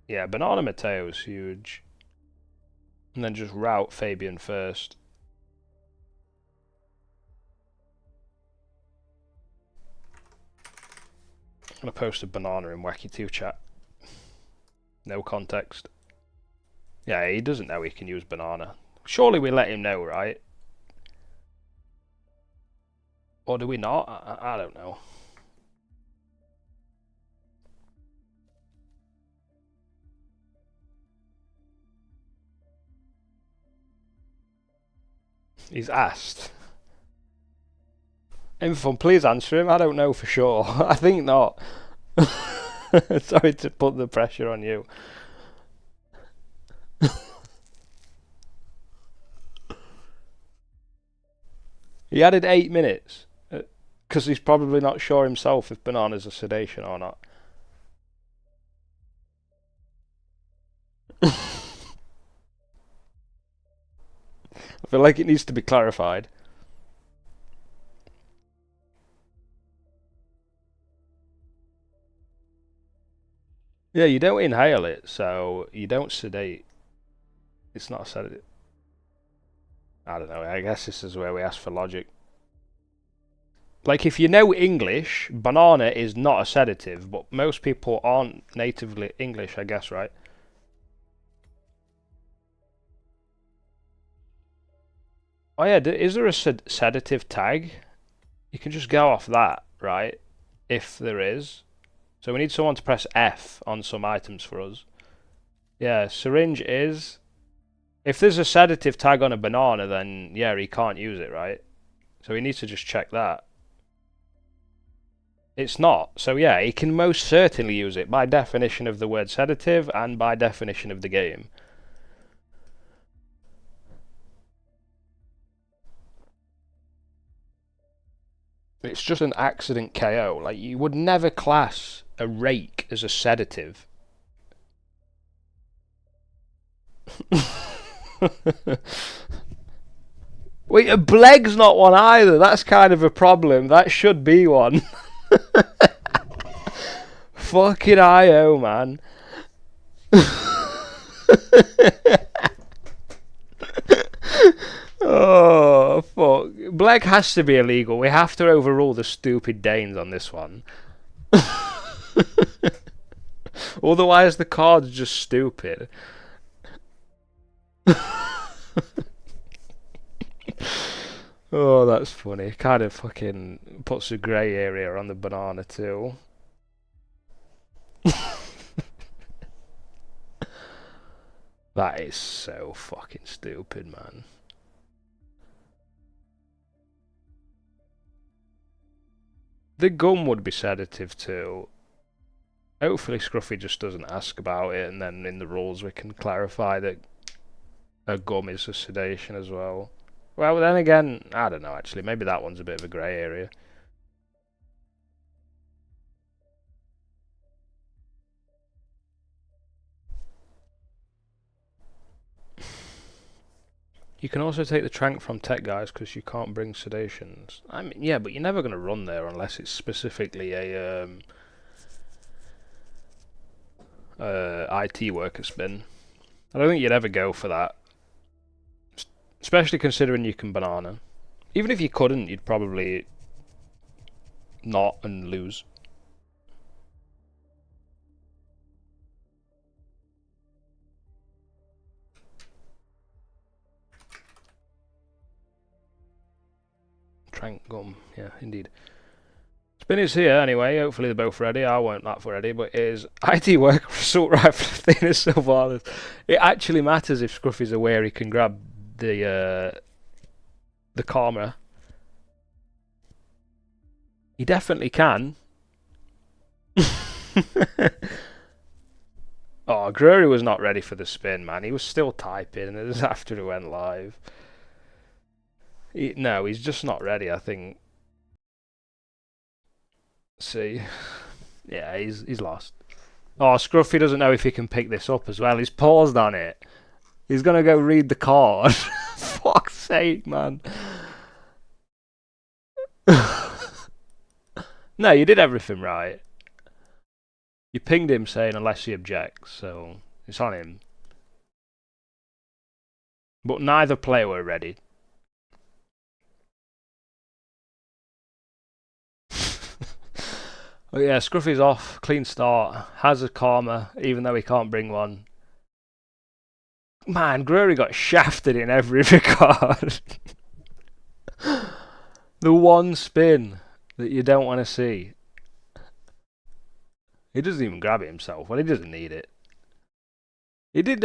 Yeah, Banana Mateo's huge. And then just route Fabian first. I'm going to post a banana in Wacky 2 chat. No context. Yeah, he doesn't know he can use banana. Surely we let him know, right? Or do we not? I don't know. He's asked. Info, please answer him. I don't know for sure. I think not. Sorry to put the pressure on you. He added 8 minutes. Because he's probably not sure himself if banana's a sedation or not. I feel like it needs to be clarified. Yeah, you don't inhale it, so you don't sedate. It's not a sedative. I don't know, I guess this is where we ask for logic. Like, if you know English, banana is not a sedative, but most people aren't natively English, I guess, right? Oh yeah, is there a sedative tag? You can just go off that, right? If there is. So we need someone to press F on some items for us. Yeah, syringe is... If there's a sedative tag on a banana, then yeah, he can't use it, right? So he needs to just check that. It's not. So yeah, he can most certainly use it by definition of the word sedative and by definition of the game. It's just an accident KO. Like, you would never class a rake as a sedative. Wait, a Bleg's not one either. That's kind of a problem. That should be one. Fucking IO, man. Oh, fuck. Bleg has to be illegal. We have to overrule the stupid Danes on this one. Otherwise, the card's just stupid. Oh, that's funny. Kind of fucking puts a grey area on the banana too. That is so fucking stupid, man. The gum would be sedative too. Hopefully Scruffy just doesn't ask about it, and then in the rules we can clarify that a gum is a sedation as well. Well, then again, I don't know actually. Maybe that one's a bit of a grey area. You can also take the trank from tech guys because you can't bring sedations. I mean, yeah, but you're never going to run there unless it's specifically a IT worker spin. I don't think you'd ever go for that. Especially considering you can banana. Even if you couldn't, you'd probably not and lose. Trank gum, yeah, indeed. Spin is here anyway, hopefully they're both ready. I won't that for ready, but is IT worker assault rifle Athena Sylvanas. It actually matters if Scruffy's aware he can grab the karma. He definitely can. Oh, Graory was not ready for the spin, man. He was still typing after he went live. No, he's just not ready, I think. See. Yeah, he's lost. Oh, Scruffy doesn't know if he can pick this up as well. He's paused on it. He's gonna go read the card. Fuck's sake, man. No, you did everything right. You pinged him saying unless he objects, so it's on him. But neither player were ready. Oh yeah, Scruffy's off, clean start, has a karma, even though he can't bring one. Man, Graory got shafted in every regard. The one spin that you don't want to see. He doesn't even grab it himself. Well, he doesn't need it. He did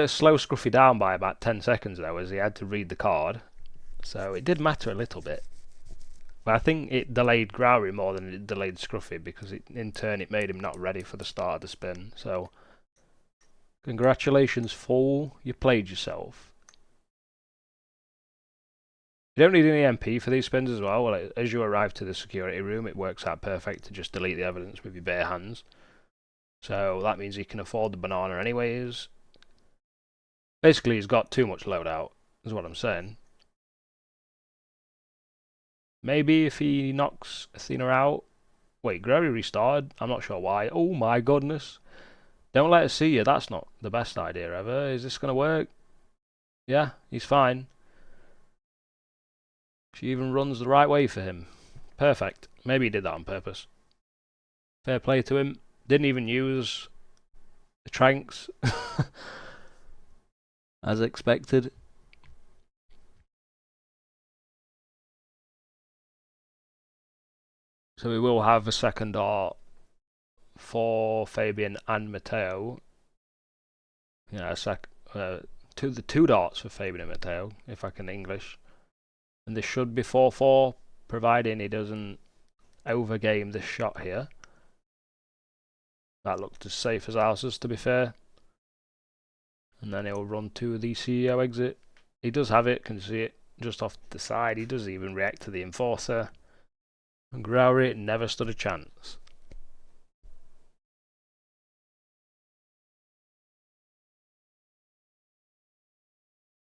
slow Scruffy down by about 10 seconds though, as he had to read the card. So it did matter a little bit. But I think it delayed Graory more than it delayed Scruffy, because in turn it made him not ready for the start of the spin. So, congratulations, fool. You played yourself. You don't need an EMP for these spins as well. Well, as you arrive to the security room, it works out perfect to just delete the evidence with your bare hands. So that means he can afford the banana anyways. Basically, he's got too much loadout, is what I'm saying. Maybe if he knocks Athena out. Wait, Graory restarted? I'm not sure why. Oh my goodness. Don't let us see you. That's not the best idea ever. Is this going to work? Yeah, he's fine. She even runs the right way for him. Perfect. Maybe he did that on purpose. Fair play to him. Didn't even use the tranks. As expected. So we will have a second dart for Fabian and Matteo. Yeah, the two darts for Fabian and Matteo, if I can English. And this should be 4-4, providing he doesn't overgame this shot here. That looked as safe as houses, to be fair. And then he'll run to the CEO exit. He does have it, can see it just off the side. He doesn't even react to the enforcer. And Graory never stood a chance.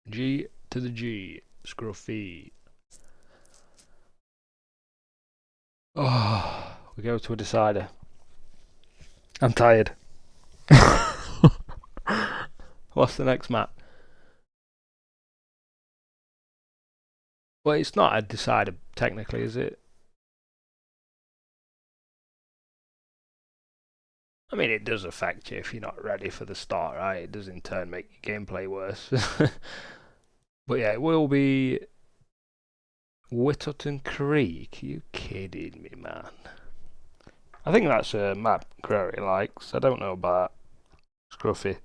G to the G. Scruffy. Oh, we go to a decider. I'm tired. What's the next map? Well, it's not a decider technically, is it? I mean, it does affect you if you're not ready for the start, right? It does in turn make your gameplay worse. But yeah, it will be Whittleton Creek. Are you kidding me, man? I think that's a map Graory likes. I don't know about Scruffy.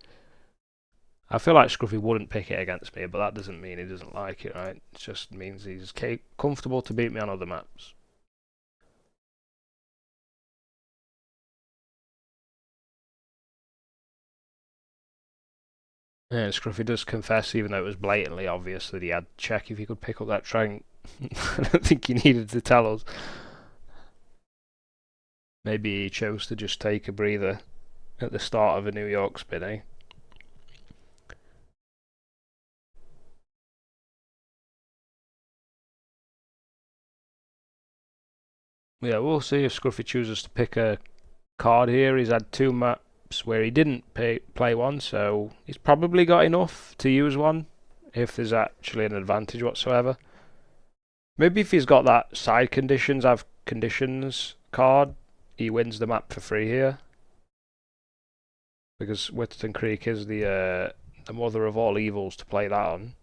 I feel like Scruffy wouldn't pick it against me, but that doesn't mean he doesn't like it, right? It just means he's comfortable to beat me on other maps. And Scruffy does confess, even though it was blatantly obvious, that he had to check if he could pick up that train. I don't think he needed to tell us. Maybe he chose to just take a breather at the start of a New York spin, eh? Yeah, we'll see if Scruffy chooses to pick a card here. He's had 2 maps where he didn't play one, so he's probably got enough to use one, if there's actually an advantage whatsoever. Maybe if he's got that side conditions, have conditions card, he wins the map for free here. Because Whittleton Creek is the mother of all evils to play that on.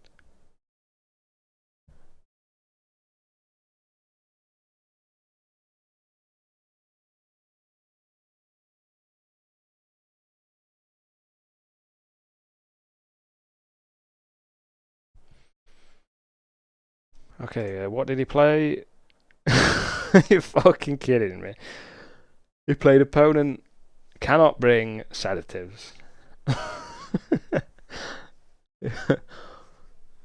Okay, what did he play? You're fucking kidding me. He played opponent cannot bring sedatives.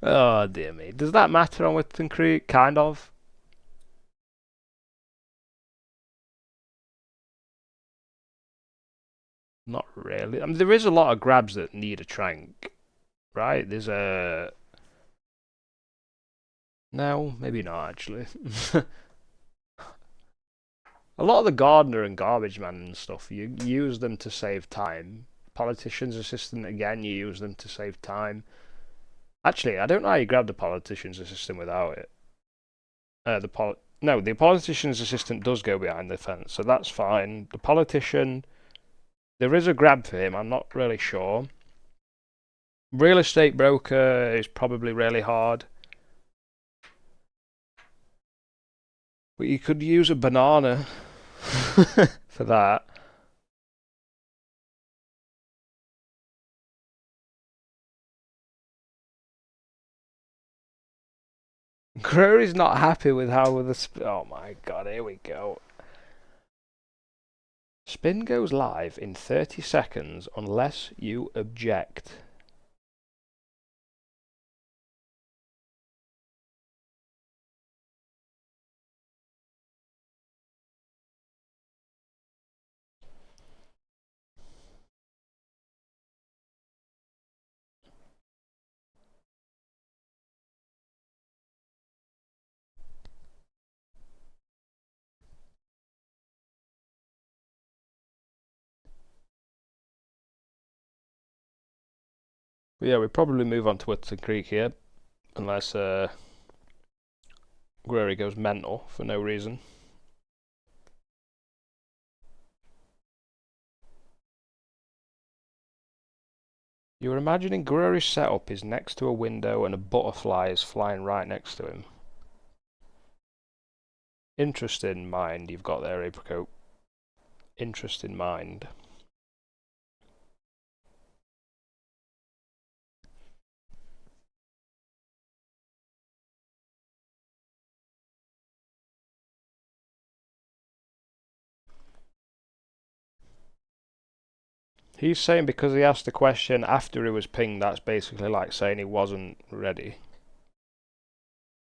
Oh dear me. Does that matter on Whittleton Creek? Kind of. Not really. I mean, there is a lot of grabs that need a trank, right? There's a... No, maybe not actually. A lot of the gardener and garbage man and stuff, you use them to save time. Politician's assistant, again, you use them to save time. Actually, I don't know how you grab the politician's assistant without it. No, the politician's assistant does go behind the fence, so that's fine. The politician, there is a grab for him, I'm not really sure. Real estate broker is probably really hard. But you could use a banana for that. Graory's not happy with how the oh my god, here we go. Spin goes live in 30 seconds unless you object. But yeah, we probably move on to Whittleton Creek here, unless Graory goes mental for no reason. You're imagining Graory's setup is next to a window and a butterfly is flying right next to him. Interesting mind you've got there, Apricot. Interesting mind. He's saying because he asked the question after he was pinged, that's basically like saying he wasn't ready.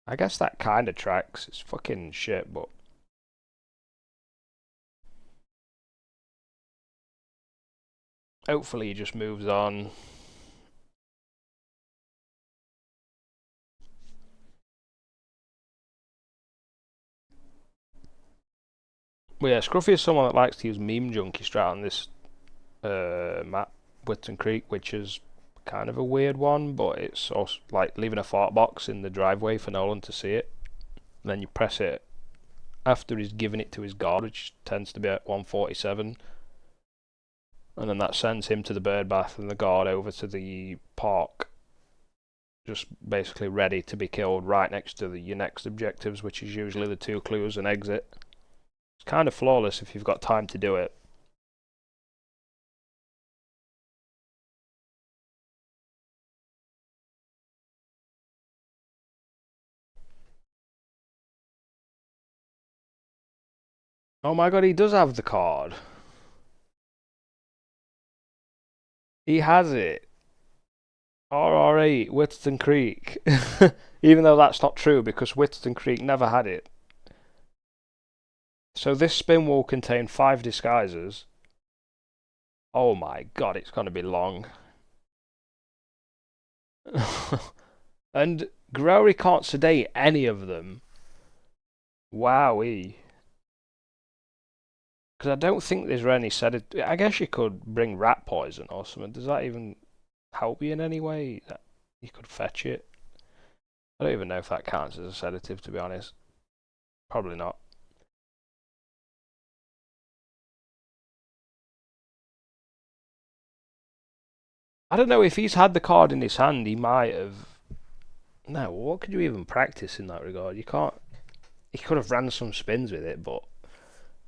I guess that kind of tracks. It's fucking shit, but Hopefully he just moves on. But yeah, Scruffy is someone that likes to use meme junkie strat on this map, Whitton Creek, which is kind of a weird one, but it's also like leaving a fart box in the driveway for Nolan to see it. And then you press it after he's given it to his guard, which tends to be at 147. And then that sends him to the bird bath and the guard over to the park, just basically ready to be killed right next to your next objectives, which is usually the 2 clues and exit. It's kind of flawless if you've got time to do it. Oh my god, he does have the card. He has it. RR8, Whitton Creek. Even though that's not true, because Whitton Creek never had it. So this spin will contain 5 disguises. Oh my god, it's going to be long. And Graory can't sedate any of them. Wowee. Because I don't think there's any sedative. I guess you could bring rat poison or something. Does that even help you in any way? You could fetch it. I don't even know if that counts as a sedative, to be honest. Probably not. I don't know if he's had the card in his hand, he might have. No, what could you even practice in that regard? You can't. He could have ran some spins with it, but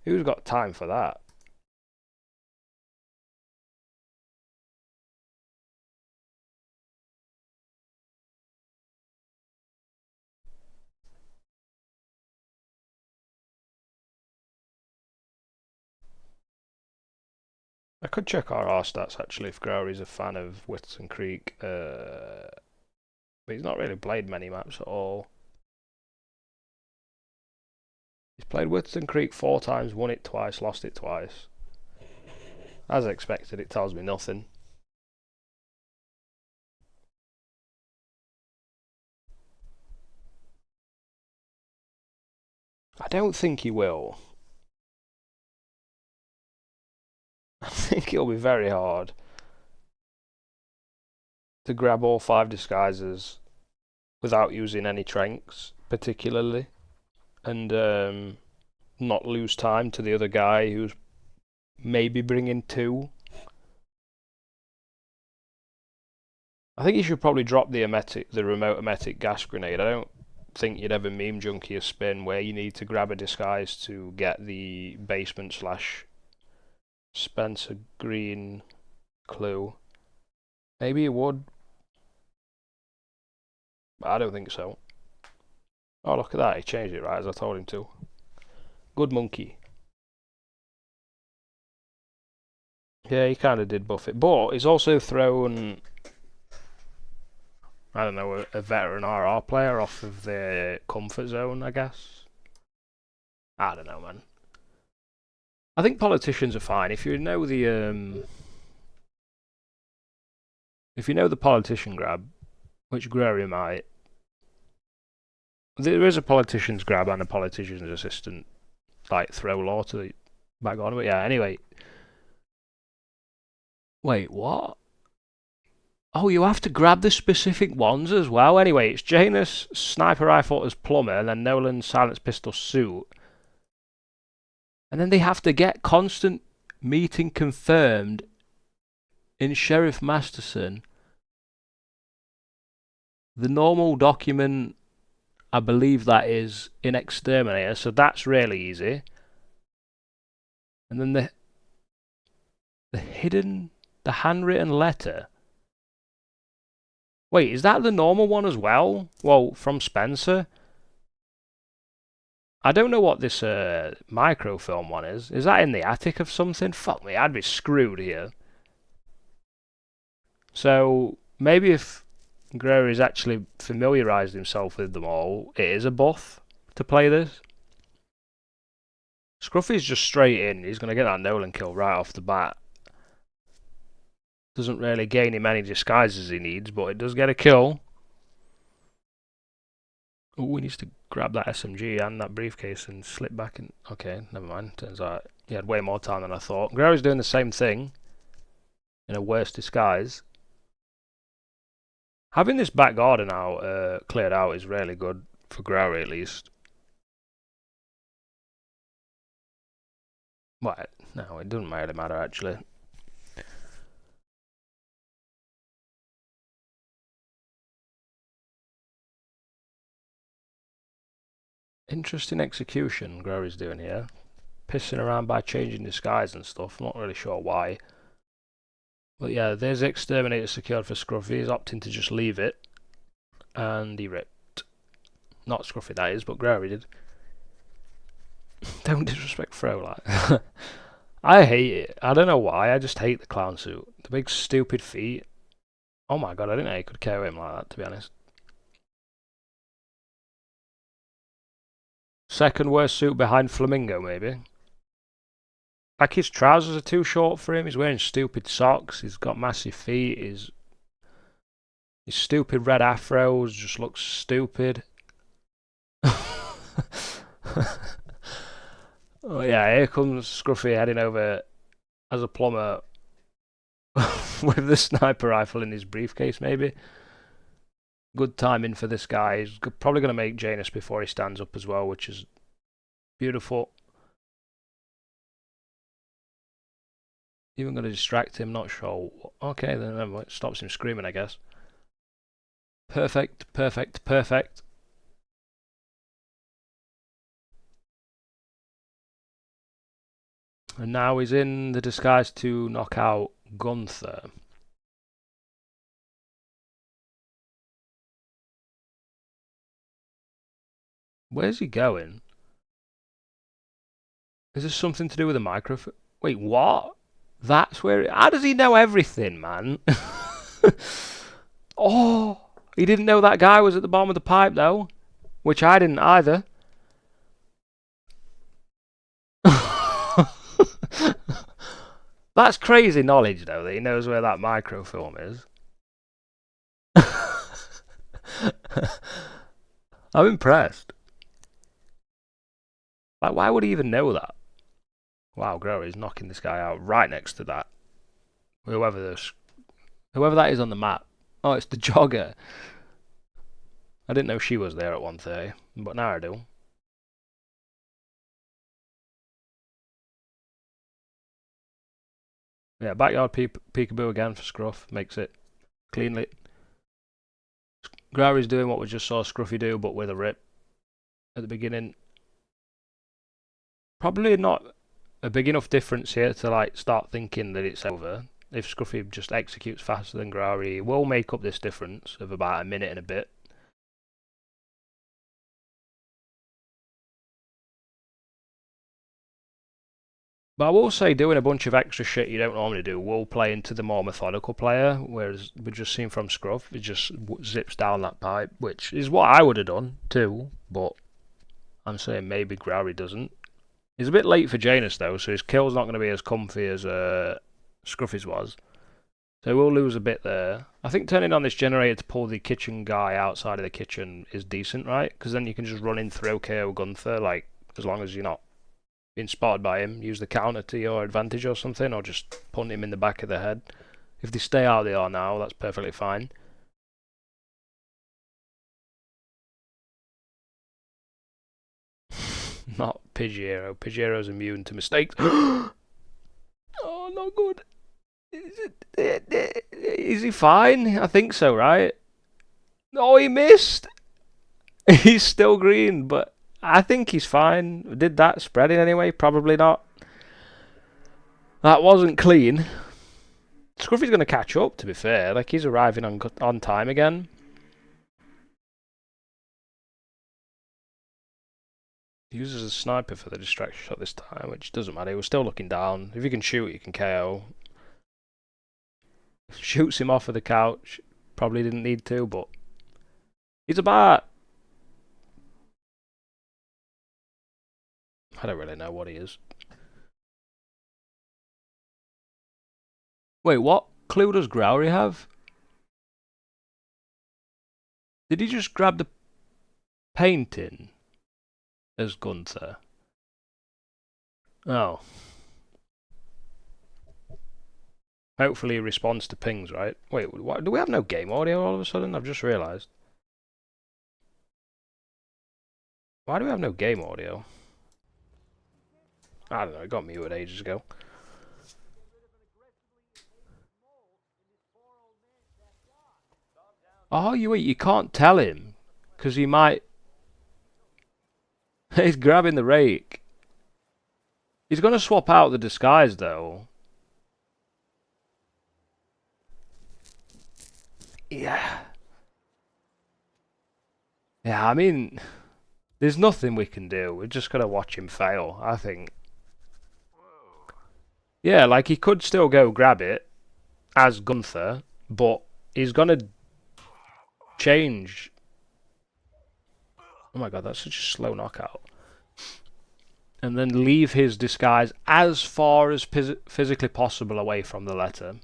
who's got time for that? I could check our R stats actually if Graory's a fan of Whitton Creek. But he's not really played many maps at all. He's played Whitton Creek 4 times, won it twice, lost it twice. As expected, it tells me nothing. I don't think he will. I think it'll be very hard to grab all 5 disguises without using any tranks, particularly, and not lose time to the other guy who's maybe bringing 2. I think you should probably drop the remote emetic gas grenade. I don't think you'd ever meme junkie a spin where you need to grab a disguise to get the basement / Spencer Green clue. Maybe you would, but I don't think so. Oh, look at that, he changed it right as I told him to. Good monkey. Yeah, he kind of did buff it, but he's also thrown, I don't know, a veteran RR player off of their comfort zone, I guess. I don't know, man. I think politicians are fine. If you know the politician grab, which Graory might, there is a politician's grab and a politician's assistant, like throw law to the back on. But yeah, anyway. Wait, what? Oh, you have to grab the specific ones as well. Anyway, it's Janus sniper rifle as plumber, and then Nolan's silence pistol suit. And then they have to get constant meeting confirmed in Sheriff Masterson. The normal document, I believe that is in Exterminator, so that's really easy. And then the handwritten letter. Wait, is that the normal one as well? Well, from Spencer? I don't know what this microfilm one is. Is that in the attic of something? Fuck me, I'd be screwed here. So, maybe if Graory's actually familiarised himself with them all, it is a buff to play this. Scruffy's just straight in. He's going to get that Nolan kill right off the bat. Doesn't really gain him any disguises he needs, but it does get a kill. Oh, he needs to grab that SMG and that briefcase and slip back in. Okay, never mind. Turns out he had way more time than I thought. Graory's doing the same thing in a worse disguise. Having this back garden now cleared out is really good for Graory at least. Well, no, it doesn't really matter actually. Interesting execution Graory's doing here. Pissing around by changing disguise and stuff. I'm not really sure why. But yeah, there's the exterminator secured for Scruffy. He's opting to just leave it. And he ripped. Not Scruffy that is, but Graory did. Don't disrespect Fro like. I hate it. I don't know why, I just hate the clown suit. The big stupid feet. Oh my god, I didn't know you could KO him like that, to be honest. Second worst suit behind Flamingo, maybe. Like his trousers are too short for him. He's wearing stupid socks. He's got massive feet. His stupid red afros just looks stupid. Oh yeah, here comes Scruffy heading over as a plumber with the sniper rifle in his briefcase, maybe. Good timing for this guy. He's probably going to make Janus before he stands up as well, which is beautiful. Even going to distract him, not sure. Okay, then it stops him screaming, I guess. Perfect, perfect, perfect. And now he's in the disguise to knock out Gunther. Where's he going? Is this something to do with the microphone? Wait, what? That's where... How does he know everything, man? Oh, he didn't know that guy was at the bottom of the pipe, though. Which I didn't either. That's crazy knowledge, though, that he knows where that microfilm is. I'm impressed. Like, why would he even know that? Wow, Graory's knocking this guy out right next to that. Whoever that is on the map. Oh, it's the jogger. I didn't know she was there at 1:30, but now I do. Yeah, backyard peekaboo again for Scruff. Makes it cleanly. Graory's doing what we just saw Scruffy do, but with a rip at the beginning. Probably not a big enough difference here to like start thinking that it's over. If Scruffy just executes faster than Graory, it will make up this difference of about a minute and a bit. But I will say doing a bunch of extra shit you don't normally do will play into the more methodical player, whereas we've just seen from Scruff, it just zips down that pipe, which is what I would have done too, but I'm saying maybe Graory doesn't. He's a bit late for Janus though, so his kill's not going to be as comfy as Scruffy's was. So we'll lose a bit there. I think turning on this generator to pull the kitchen guy outside of the kitchen is decent, right? Because then you can just run in through KO Gunther, like, as long as you're not being spotted by him, use the counter to your advantage or something, or just punt him in the back of the head. If they stay how they are now, that's perfectly fine. Not Pidgeotto. Pidgeotto's immune to mistakes. Oh, not good. Is he fine? I think so, right? Oh, he missed! He's still green, but I think he's fine. Did that spread in any way? Probably not. That wasn't clean. Scruffy's going to catch up, to be fair. Like, he's arriving on time again. He uses a sniper for the distraction shot this time, which doesn't matter. He was still looking down. If you can shoot, you can KO. Shoots him off of the couch. Probably didn't need to, but he's a bat. I don't really know what he is. Wait, what? clue does Graory have? Did he just grab the painting as Gunther? Oh. Hopefully he responds to pings, right? Wait, what, do we have no game audio all of a sudden? I've just realised. Why do we have no game audio? I don't know, it got muted ages ago. Oh, you can't tell him, because he might... He's grabbing the rake. He's going to swap out the disguise, though. Yeah. Yeah, I mean... There's nothing we can do. We're just going to watch him fail, I think. Yeah, like, he could still go grab it as Gunther, but he's going to change. Oh my god, that's such a slow knockout. And then leave his disguise as far as physically possible away from the letter.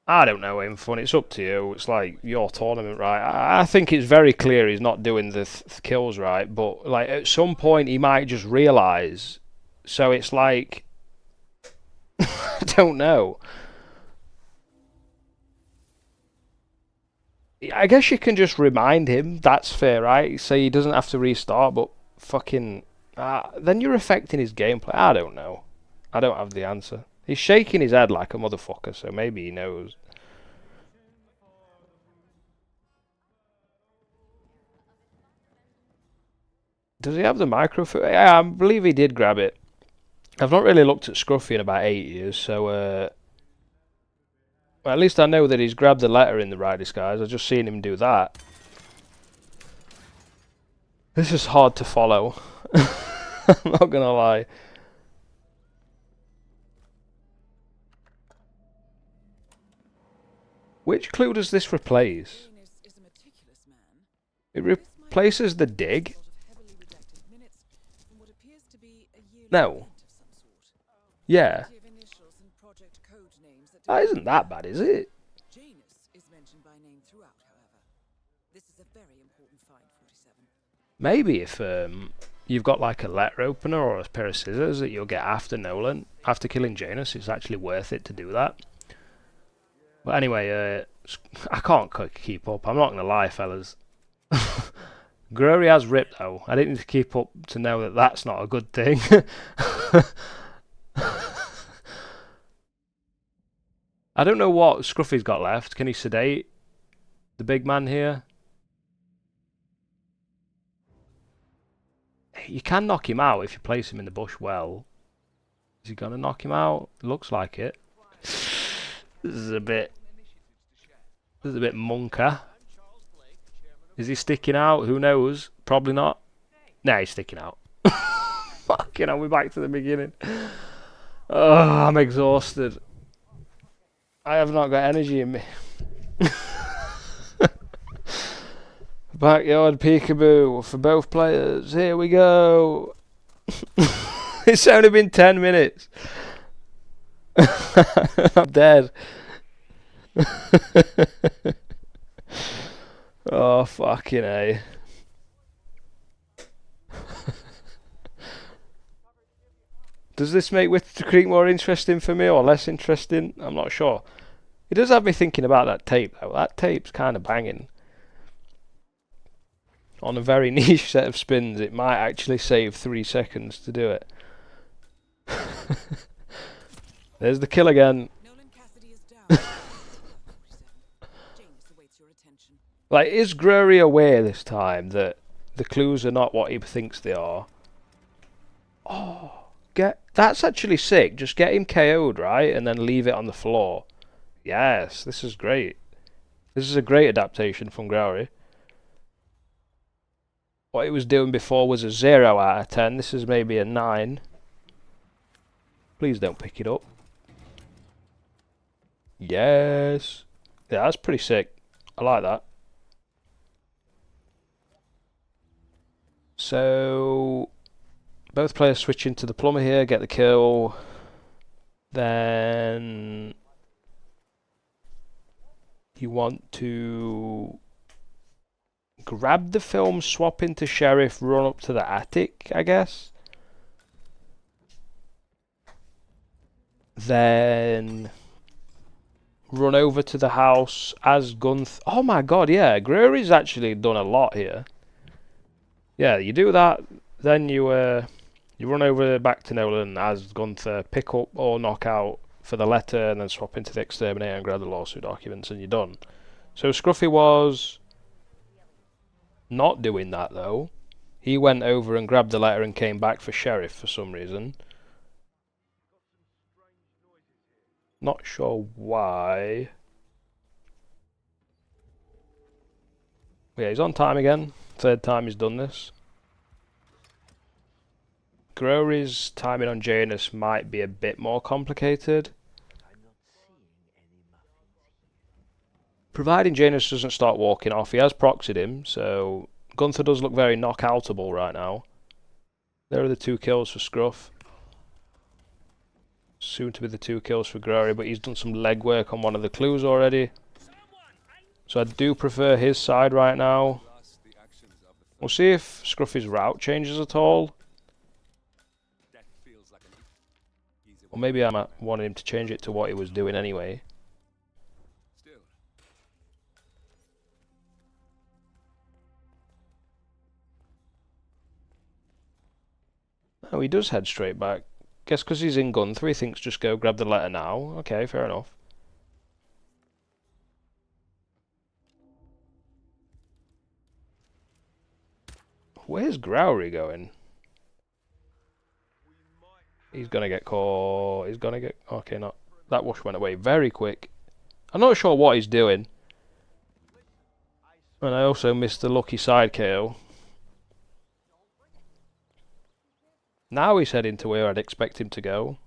I don't know, Infun, it's up to you. It's like your tournament, right? I think it's very clear he's not doing the kills right, but like at some point he might just realise. So it's like... I don't know. I guess you can just remind him, that's fair, right? So he doesn't have to restart, but fucking... then you're affecting his gameplay. I don't know. I don't have the answer. He's shaking his head like a motherfucker, so maybe he knows. Does he have the microphone? Yeah, I believe he did grab it. I've not really looked at Scruffy in about 8 years, so... well, at least I know that he's grabbed the letter in the right disguise. I've just seen him do that. This is hard to follow. I'm not gonna lie. Which clue does this replace? It replaces the dig? No. Yeah. That isn't that bad, is it? Maybe if you've got like a letter opener or a pair of scissors that you'll get after Nolan, after killing Janus, it's actually worth it to do that. But anyway, I can't keep up. I'm not going to lie, fellas. Graory has ripped, though. I didn't need to keep up to know that that's not a good thing. I don't know what Scruffy's got left. Can he sedate the big man here? You can knock him out if you place him in the bush well. Is he going to knock him out? Looks like it. This is a bit monka. Is he sticking out? Who knows? Probably not. Nah, he's sticking out. Fucking hell, we're back to the beginning. Oh, I'm exhausted. I have not got energy in me. Backyard peekaboo for both players. Here we go. It's only been 10 minutes. I'm dead. Oh, fucking A. Does this make With the Creek more interesting for me or less interesting? I'm not sure. It does have me thinking about that tape, though. That tape's kind of banging. On a very niche set of spins, it might actually save 3 seconds to do it. There's the kill again. Like, is Graory aware this time that the clues are not what he thinks they are? Oh, that's actually sick. Just get him KO'd, right? And then leave it on the floor. Yes, this is great. This is a great adaptation from Graory. What he was doing before was a 0 out of 10. This is maybe a 9. Please don't pick it up. Yes. Yeah, that's pretty sick. I like that. So, both players switch into the plumber here, get the kill. Then you want to grab the film, swap into sheriff, run up to the attic, I guess. Then run over to the house as oh my god, yeah, Graory's actually done a lot here. Yeah, you do that, then you run over back to Nolan as Gunther, pick up or knock out for the letter, and then swap into the exterminator and grab the lawsuit documents, and you're done. So Scruffy was not doing that though. He went over and grabbed the letter and came back for sheriff for some reason. Not sure why. Yeah, he's on time again. Third time he's done this. Graory's timing on Janus might be a bit more complicated. Providing Janus doesn't start walking off, he has proxied him, so Gunther does look very knockoutable right now. There are the 2 kills for Scruff. Soon to be the 2 kills for Graory, but he's done some legwork on one of the clues already. So I do prefer his side right now. We'll see if Scruffy's route changes at all. Or maybe I wanted him to change it to what he was doing anyway. Oh, he does head straight back. Guess because he's in Gunther, he thinks just go grab the letter now. Okay, fair enough. Where's Graory going? He's gonna get caught. He's gonna get... Okay, not... That wash went away very quick. I'm not sure what he's doing. And I also missed the lucky side KO. Now he's heading to where I'd expect him to go.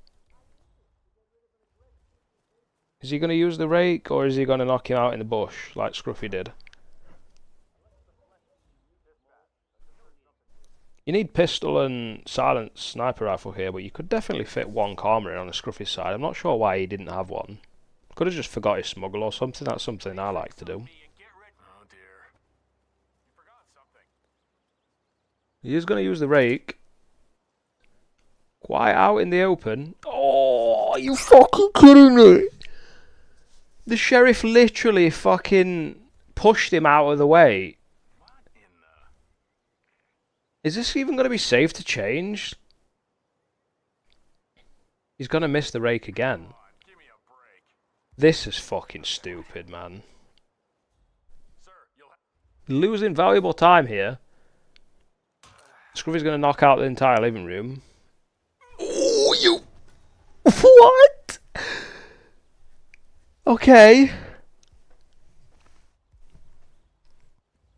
Is he going to use the rake, or is he going to knock him out in the bush, like Scruffy did? You need pistol and silent sniper rifle here, but you could definitely fit 1 Karma in on a Scruffy side. I'm not sure why he didn't have one. Could have just forgot his smuggle or something. That's something I like to do. He is going to use the rake. Quite out in the open. Oh, are you fucking kidding me? The sheriff literally fucking pushed him out of the way. Is this even going to be safe to change? He's going to miss the rake again. This is fucking stupid, man. Losing valuable time here. Scruffy's going to knock out the entire living room. Oh, you... What? Okay.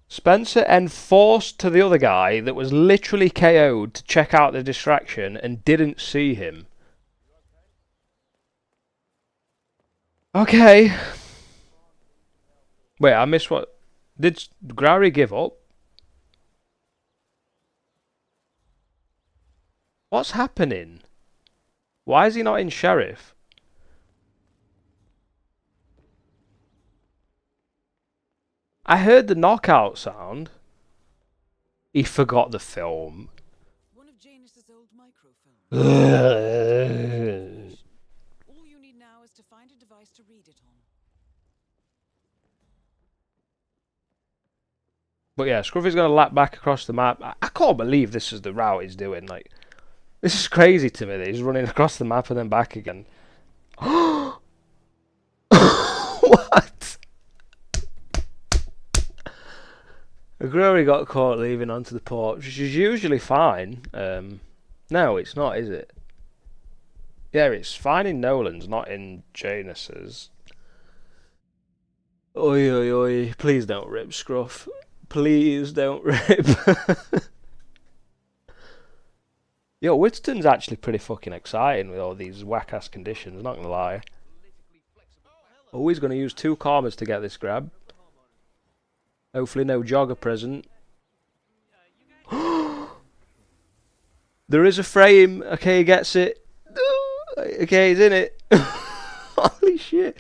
Spencer enforced to the other guy that was literally KO'd to check out the distraction and didn't see him. Okay. Wait, I missed what... Did Graory give up? What's happening? Why is he not in sheriff? I heard the knockout sound. He forgot the film. One of Janus's old microfilms. All you need now is to find a device to read it on. But yeah, Scruffy's gonna lap back across the map. I can't believe this is the route he's doing. Like, this is crazy to me that he's running across the map and then back again. What? Graory got caught leaving onto the porch, which is usually fine. No, it's not, is it? Yeah, it's fine in Nolan's, not in Janus's. Oi, oi, oi. Please don't rip, Scruff. Please don't rip. Yo, Winston's actually pretty fucking exciting with all these whack-ass conditions, not gonna lie. Oh, he's gonna use 2 Karmas to get this grab. Hopefully no jogger present. There is a frame. Okay, he gets it. Okay, he's in it. Holy shit.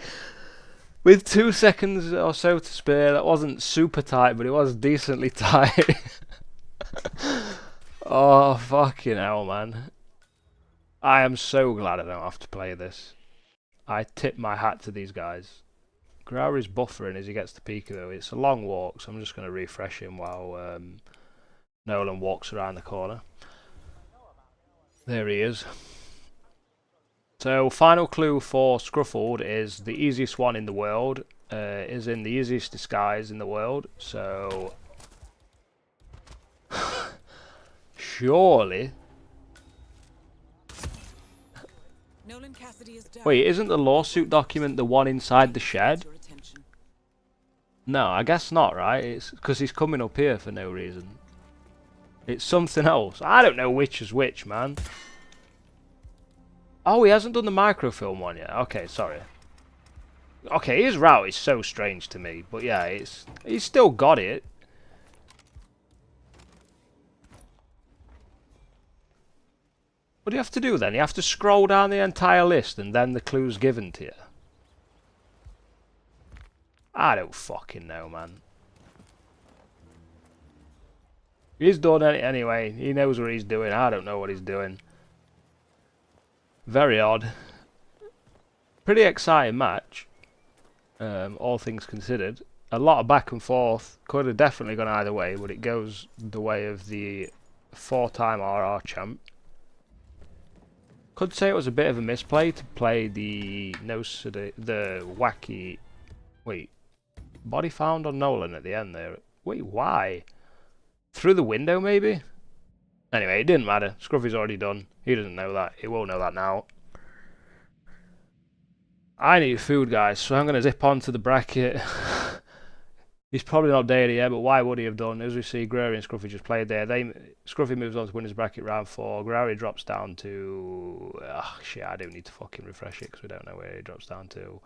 With 2 seconds or so to spare, that wasn't super tight, but it was decently tight. Oh, fucking hell, man. I am so glad I don't have to play this. I tip my hat to these guys. Graory's buffering as he gets to Pika though. It's a long walk, so I'm just going to refresh him while Nolan walks around the corner. There he is. So, final clue for Scruffy is the easiest one in the world. Is in the easiest disguise in the world. So, surely. Nolan Cassidy is down. Wait, isn't the lawsuit document the one inside the shed? Your attention. No, I guess not, right? It's because he's coming up here for no reason. It's something else. I don't know which is which, man. Oh, he hasn't done the microfilm one yet. Okay, sorry. Okay, his route is so strange to me, but yeah, he's still got it. What do you have to do then? You have to scroll down the entire list and then the clue's given to you. I don't fucking know, man. He's done it anyway. He knows what he's doing. I don't know what he's doing. Very odd. Pretty exciting match. All things considered. A lot of back and forth. Could have definitely gone either way, but it goes the way of the 4-time RR champ. Could say it was a bit of a misplay to play the Wacky. Wait, body found on Nolan at the end there. Wait, why? Through the window, maybe? Anyway, it didn't matter. Scruffy's already done. He doesn't know that. He won't know that now. I need food, guys, so I'm going to zip on to the bracket. He's probably not there yet, but why would he have done? As we see, Graory and Scruffy just played there. Scruffy moves on to win his bracket round 4. Graory drops down to... shit, I do need to fucking refresh it because we don't know where he drops down to.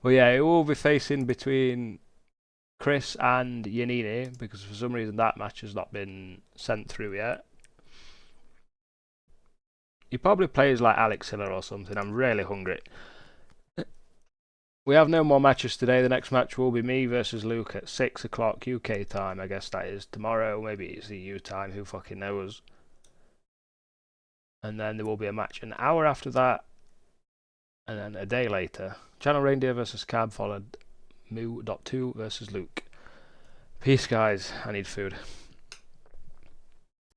Well, yeah, it will be facing between Chris and Yanini because for some reason that match has not been sent through yet. He probably plays like Alex Hiller or something. I'm really hungry. We have no more matches today. The next match will be me versus Luke at 6 o'clock UK time. I guess that is tomorrow. Maybe it's EU time. Who fucking knows? And then there will be a match an hour after that. And then a day later. Channel Reindeer versus Cab, followed Moo.2 versus Luke. Peace, guys. I need food.